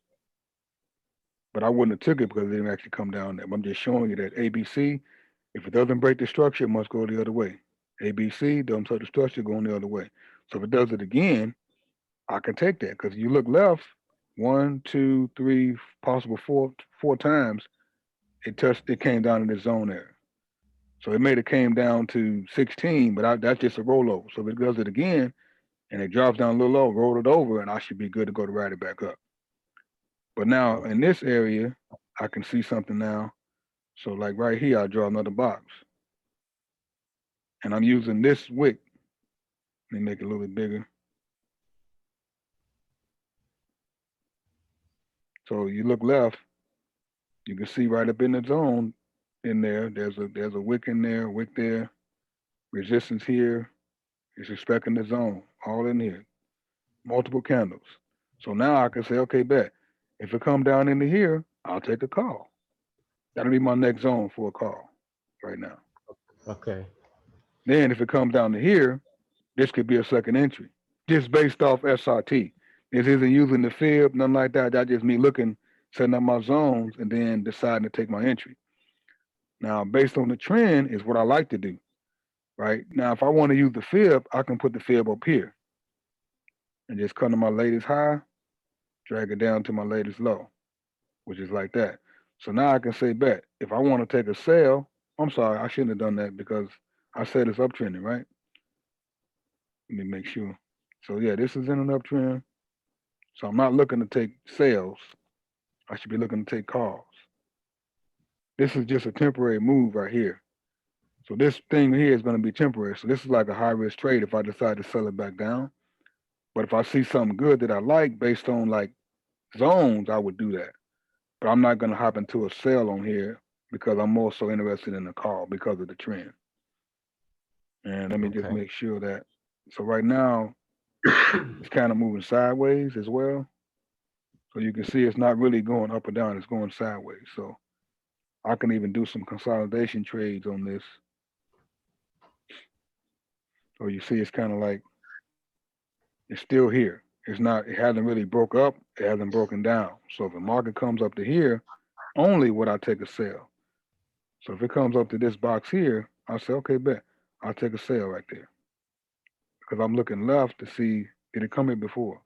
But I wouldn't have took it because it didn't actually come down there. I'm just showing you that ABC, if it doesn't break the structure, it must go the other way. ABC, don't touch the structure, going the other way. So if it does it again, I can take that because you look left, 1, 2, 3, possible four times, it came down in the zone area. So it may have came down to 16, but that's just a rollover. So if it does it again and it drops down a little low, roll it over, and I should be good to go to ride it back up. But now in this area, I can see something now. So like right here, I draw another box. And I'm using this wick. Let me make it a little bit bigger. So you look left, you can see right up in the zone in there, there's a wick in there, wick there, resistance here, it's respecting the zone, all in here, multiple candles. So now I can say, okay, bet. If it come down into here, I'll take a call. That'll be my next zone for a call right now. Okay. Then if it comes down to here, this could be a second entry, just based off SRT. This isn't using the fib, nothing like that. That's just me looking, setting up my zones, and then deciding to take my entry. Now, based on the trend is what I like to do, right? Now, if I want to use the fib, I can put the fib up here and just come to my latest high, drag it down to my latest low, which is like that. So now I can say, bet, if I want to take a sell, I'm sorry, I shouldn't have done that because I said it's uptrending, right? Let me make sure. So yeah, this is in an uptrend. So I'm not looking to take sales. I should be looking to take calls. This is just a temporary move right here. So this thing here is going to be temporary. So this is like a high risk trade if I decide to sell it back down. But if I see something good that I like based on like zones, I would do that. But I'm not going to hop into a sell on here because I'm more so interested in the call because of the trend. And let me just Okay. make sure that. So right now, it's kind of moving sideways as well. So you can see it's not really going up or down, it's going sideways. So I can even do some consolidation trades on this. So you see it's kind of like it's still here. It hasn't really broke up, it hasn't broken down. So if the market comes up to here, only would I take a sell. So if it comes up to this box here, I'll say, okay, bet. I'll take a sell right there. Because I'm looking left to see, did it come here before?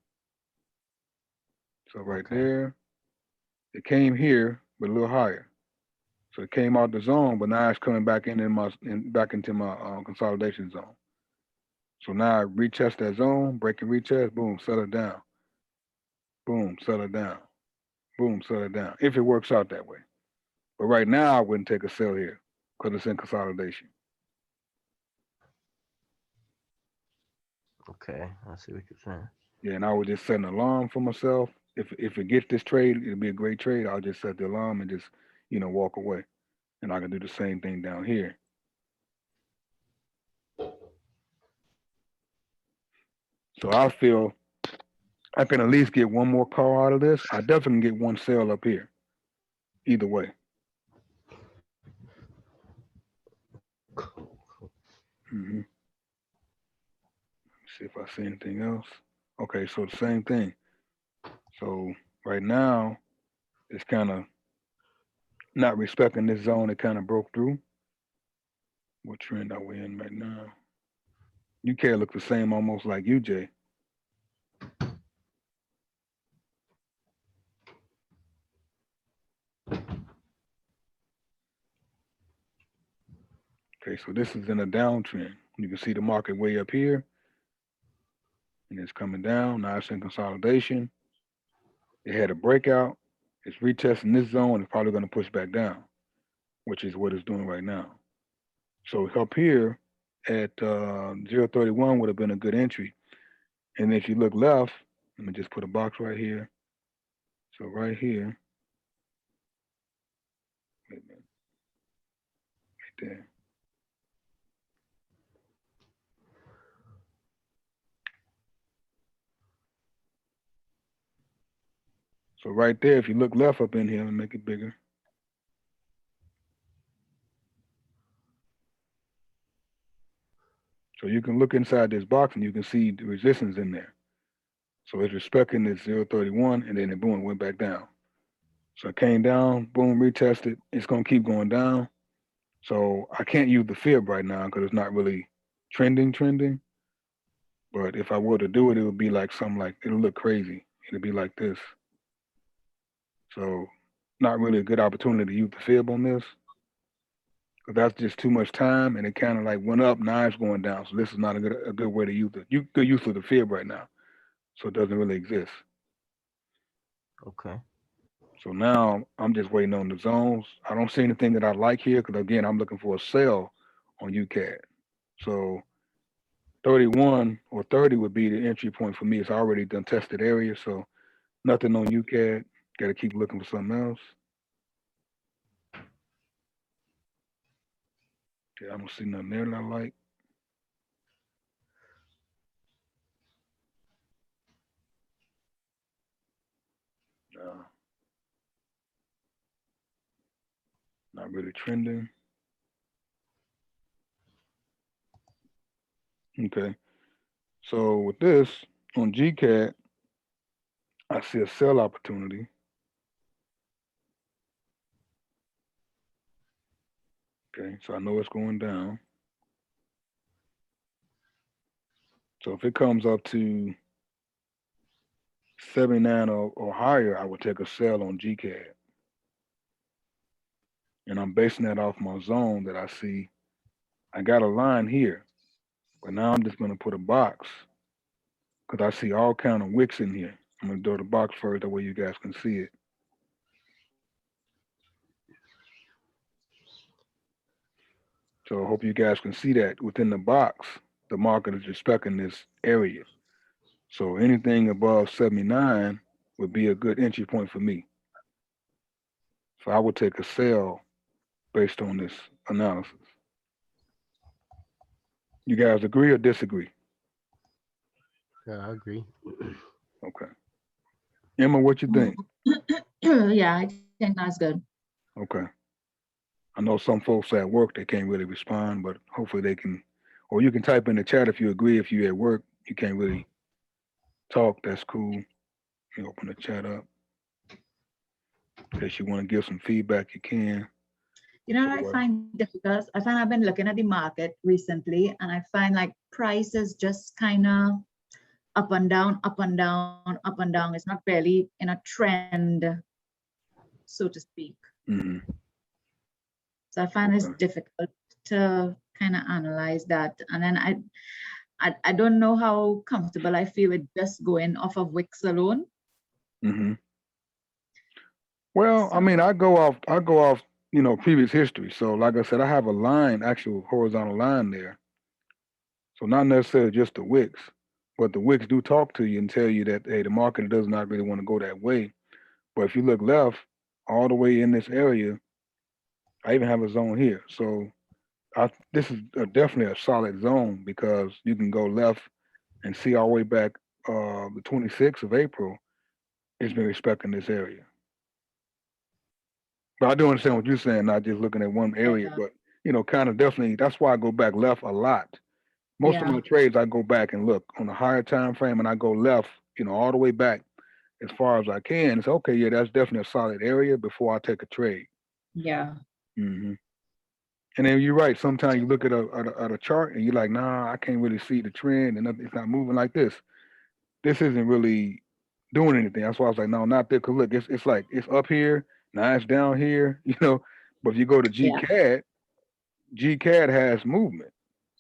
So right Okay. there, it came here, but a little higher. So it came out the zone, but now it's coming back back into my consolidation zone. So now I retest that zone, break and retest, boom, sell it down. Boom, sell it down. Boom, sell it down. If it works out that way. But right now I wouldn't take a sell here because it's in consolidation. Okay. I see what you're saying. Yeah, and I would just set an alarm for myself. If it gets this trade, it'll be a great trade. I'll just set the alarm and just, walk away. And I can do the same thing down here. So I feel I can at least get one more call out of this. I definitely get one sell up here. Either way. Mm-hmm. See if I see anything else. Okay, so the same thing. So right now, it's kind of not respecting this zone. It kind of broke through. What trend are we in right now? UK looks the same almost like UJ. Okay, so this is in a downtrend. You can see the market way up here, and it's coming down. Now it's in consolidation. It had a breakout. It's retesting this zone. It's probably going to push back down, which is what it's doing right now. So up here at 031 would have been a good entry. And if you look left, let me just put a box right here. So right here, wait a minute, right there. So right there, if you look left up in here and make it bigger. So you can look inside this box and you can see the resistance in there. So it's respecting this 0.31 and then it boom, went back down. So it came down, boom, retested. It's going to keep going down. So I can't use the fib right now because it's not really trending. But if I were to do it, it would be like something like, it'll look crazy. It'll be like this. So not really a good opportunity to use the fib on this. Because that's just too much time and it kind of like went up, now it's going down. So this is not a good way to use it. You could use the fib right now. So it doesn't really exist. Okay. So now I'm just waiting on the zones. I don't see anything that I like here because again, I'm looking for a sell on UCAD. So 31 or 30 would be the entry point for me. It's already done tested area, so nothing on UCAD. Got to keep looking for something else. Okay, I don't see nothing there that I like. No, not really trending. Okay, so with this on GCAD, I see a sell opportunity. Okay, so I know it's going down. So if it comes up to 79 or higher, I would take a sell on GCAD. And I'm basing that off my zone that I see. I got a line here, but now I'm just going to put a box because I see all kind of wicks in here. I'm going to do the box first, that way you guys can see it. So I hope you guys can see that within the box, the market is respecting this area. So anything above 79 would be a good entry point for me. So I would take a sell based on this analysis. You guys agree or disagree? Yeah, I agree. Okay. Emma, what you think? Yeah, I think that's good. Okay. I know some folks at work, they can't really respond, but hopefully they can, or you can type in the chat if you agree. If you're at work, you can't really talk, that's cool. You open the chat up. In case you want to give some feedback, you can. You know what I find difficult? I find I've been looking at the market recently and I find like prices just kind of up and down, up and down, up and down. It's not really in a trend, so to speak. Mm-hmm. So I find it's difficult to kind of analyze that. And then I don't know how comfortable I feel with just going off of wicks alone. Mm-hmm. Well, I mean, I go off, previous history. So like I said, I have a line, actual horizontal line there. So not necessarily just the wicks, but the wicks do talk to you and tell you that, hey, the market does not really want to go that way. But if you look left, all the way in this area, I even have a zone here. So this is definitely a solid zone because you can go left and see all the way back the 26th of April. It's been respecting this area. But I do understand what you're saying, not just looking at one area, but kind of definitely. That's why I go back left a lot. Most of my trades, I go back and look on a higher time frame, and I go left, all the way back as far as I can. It's okay, yeah, that's definitely a solid area before I take a trade. Yeah. Mm-hmm. And then you're right. Sometimes you look at a chart and you're like, nah, I can't really see the trend, and it's not moving like this. This isn't really doing anything. That's why I was like, no, not there. Cause look, it's like it's up here, now it's down here, But if you go to GCAD, GCAD has movement.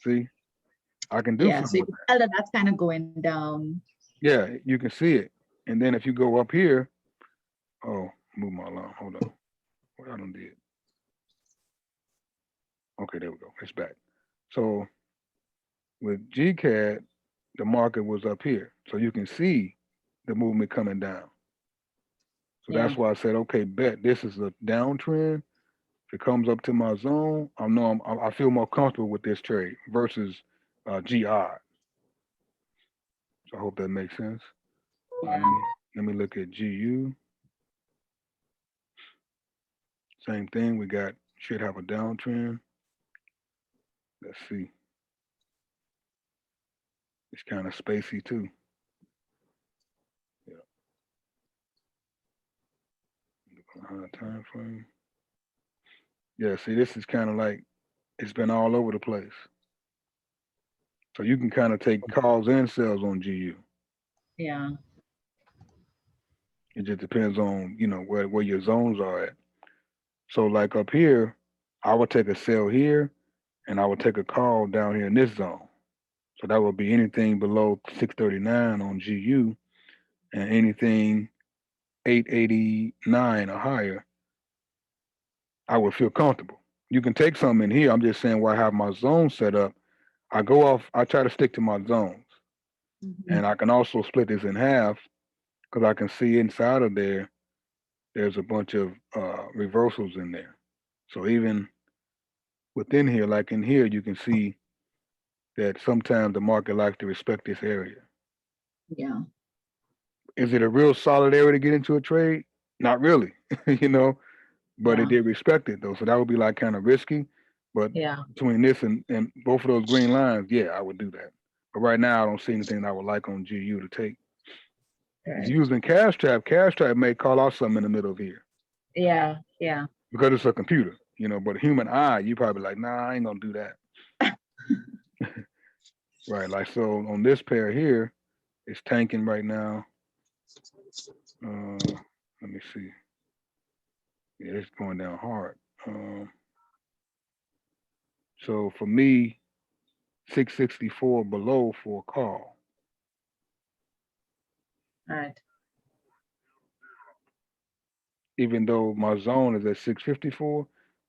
See, I can do something. So you with can tell that that's kind of going down. Yeah, you can see it. And then if you go up here, move my alarm. Hold on. What I done did. Okay, there we go. It's back. So with GCAD, the market was up here. So you can see the movement coming down. So that's why I said, okay, bet this is a downtrend. If it comes up to my zone, I feel more comfortable with this trade versus GR. So I hope that makes sense. Let me look at GU. Same thing. We got should have a downtrend. Let's see. It's kind of spacey too. Yeah. Look on high time frame. Yeah. See, this is kind of like it's been all over the place. So you can kind of take calls and sells on GU. Yeah. It just depends on where your zones are at. So like up here, I would take a sell here, and I would take a call down here in this zone. So that would be anything below 639 on GU, and anything 889 or higher, I would feel comfortable. You can take some in here. I'm just saying where I have my zone set up. I try to stick to my zones. And I can also split this in half because I can see inside of there's a bunch of reversals in there. So even within here, like in here, you can see that sometimes the market likes to respect this area. Yeah. Is it a real solid area to get into a trade? Not really, but Yeah. it did respect it though. So that would be like kind of risky. But Yeah. between this and both of those green lines, yeah, I would do that. But right now, I don't see anything that I would like on GU to take. If you're using Cash Trap may call out something in the middle of here. Yeah. Yeah. Because it's a computer, but a human eye, you probably like, nah, I ain't gonna do that. Right, like so on this pair here, it's tanking right now. Let me see. Yeah, it's going down hard. So for me, 664 below for a call. All right. Even though my zone is at 654,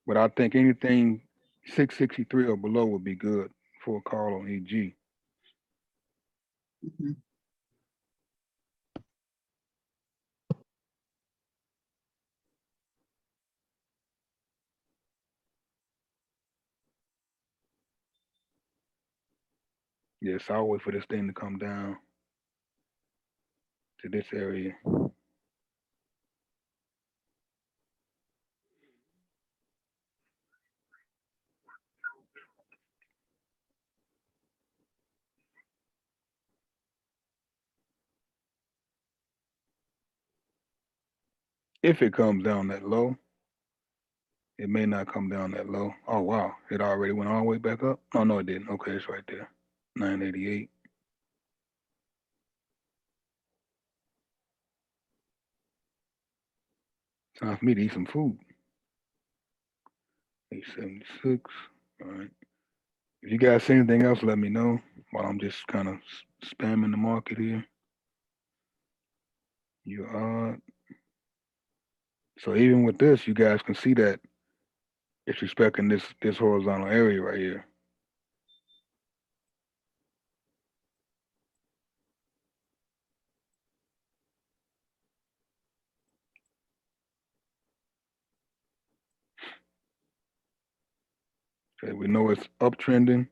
but I think anything 663 or below would be good for a call on EG. Mm-hmm. Yes, I'll wait for this thing to come down to this area. If it comes down that low, it may not come down that low. Oh, wow. It already went all the way back up? Oh, no, it didn't. Okay, it's right there. 988. Time for me to eat some food. 876. All right. If you guys see anything else, let me know while I'm just kind of spamming the market here. You odd. So even with this, you guys can see that it's respecting this horizontal area right here. Okay, we know it's uptrending.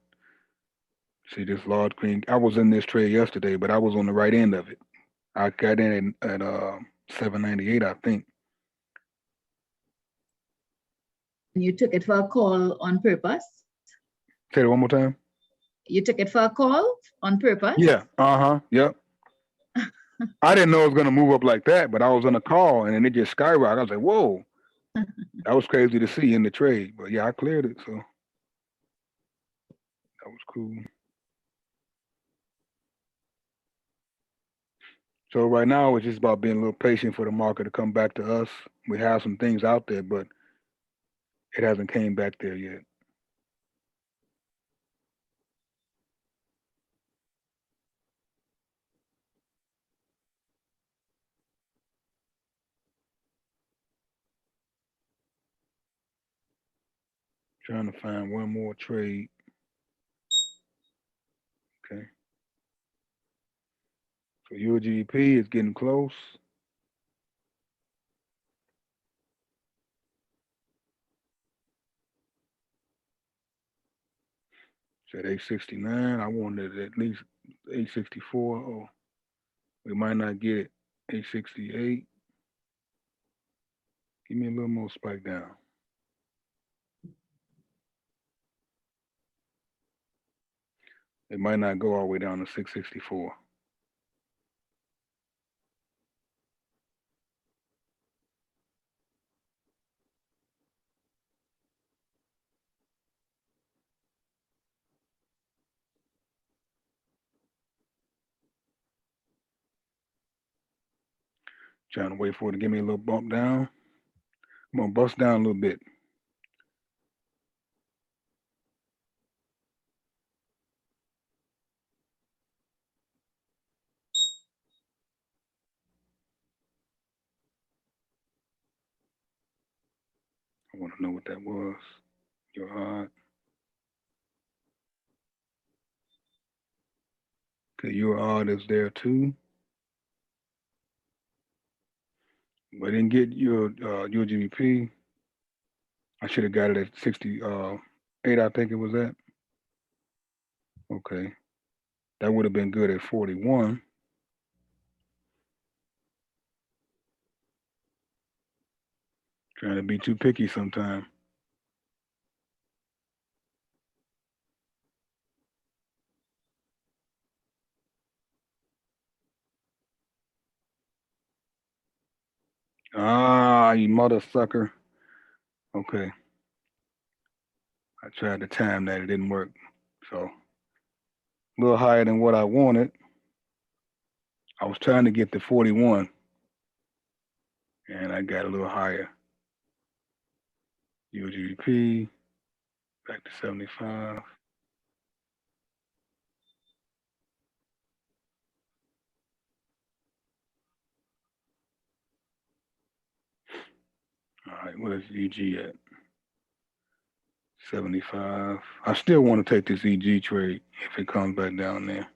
See this large green. I was in this trade yesterday, but I was on the right end of it. I got in at 798, I think. You took it for a call on purpose? Say it one more time. You took it for a call on purpose? Yeah. Yep. I didn't know it was gonna move up like that, but I was on a call and then it just skyrocketed. I was like, whoa. That was crazy to see in the trade. But yeah, I cleared it, so that was cool. So right now it's just about being a little patient for the market to come back to us. We have some things out there, but it hasn't came back there yet. Trying to find one more trade. Okay. So UGP is getting close. It's at 869. I wanted at least 864. Oh, we might not get it. 868. Give me a little more spike down. It might not go all the way down to 664. Trying to wait for it to give me a little bump down. I'm gonna bust down a little bit. I want to know what that was. Your odd. Okay, your odd is there too. But I didn't get your GBP. I should have got it at 68, I think it was at. Okay. That would have been good at 41. Trying to be too picky sometime. Ah, you mother sucker. Okay. I tried to time that. It didn't work. So a little higher than what I wanted. I was trying to get to 41. And I got a little higher. UGP back to 75. All right, where's EG at? 75. I still want to take this EG trade if it comes back down there.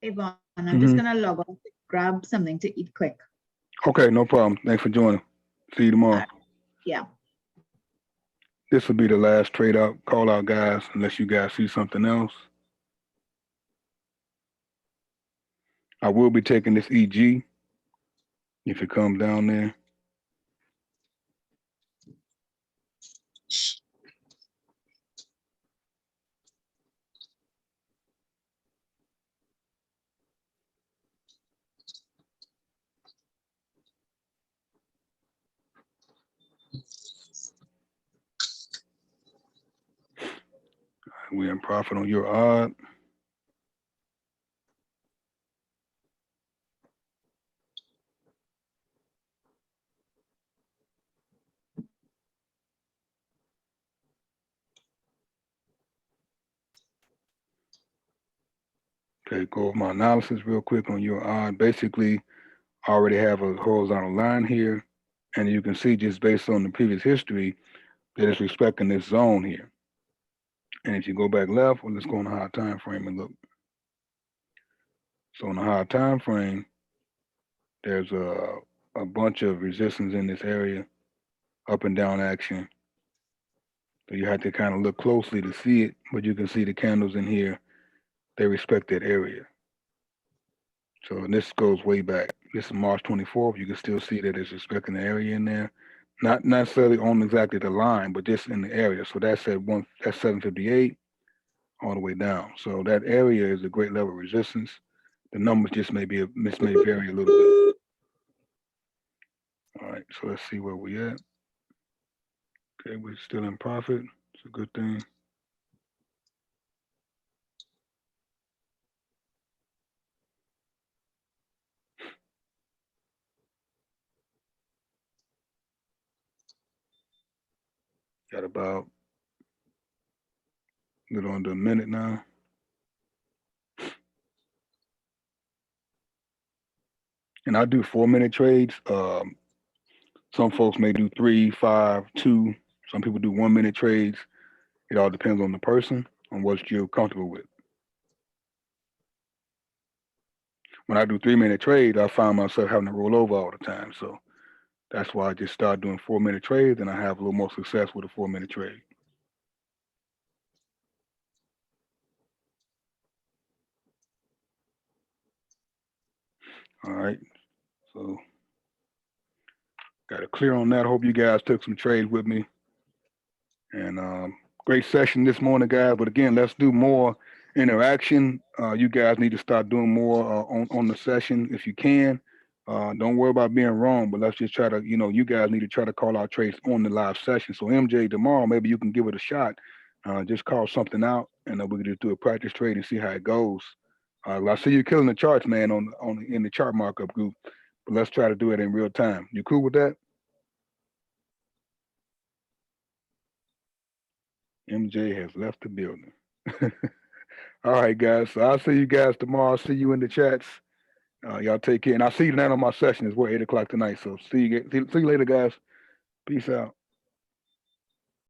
Hey, Vaughn, I'm just gonna log on to grab something to eat quick. Okay, no problem. Thanks for joining. See you tomorrow. Yeah. This will be the last trade out, call out, guys, unless you guys see something else. I will be taking this EG if it comes down there. We're in profit on your odd. Okay, go over my analysis real quick on your odd. Basically, I already have a horizontal line here, and you can see just based on the previous history that it's respecting this zone here. And if you go back left, well, let's go on the higher time frame and look. So on the higher time frame, there's a bunch of resistance in this area, up and down action. So you have to kind of look closely to see it, but you can see the candles in here, they respect that area. So this goes way back. This is March 24th. You can still see that it's respecting the area in there. Not necessarily on exactly the line, but just in the area. So that's at that's 758 all the way down. So that area is a great level of resistance. The numbers just may vary a little bit. All right, so let's see where we at. Okay, we're still in profit. It's a good thing. Got about a little under a minute now. And I do 4-minute trades. Some folks may do 3, 5, 2. Some people do 1-minute trades. It all depends on the person, on what you're comfortable with. When I do 3-minute trades, I find myself having to roll over all the time. So that's why I just started doing 4-minute trades, and I have a little more success with a 4-minute trade. All right, so Got it clear on that. I hope you guys took some trades with me. And great session this morning, guys. But again, let's do more interaction. You guys need to start doing more on the session if you can. Don't worry about being wrong, but let's just try to, you guys need to try to call out trades on the live session. So MJ, tomorrow, maybe you can give it a shot. Just call something out, and then we can just do a practice trade and see how it goes. I see you killing the charts, man, in the chart markup group. But let's try to do it in real time. You cool with that? MJ has left the building. All right, guys. So I'll see you guys tomorrow. I'll see you in the chats. Y'all take care. And I'll see you tonight on my session as well, 8 o'clock tonight. So see you later, guys. Peace out.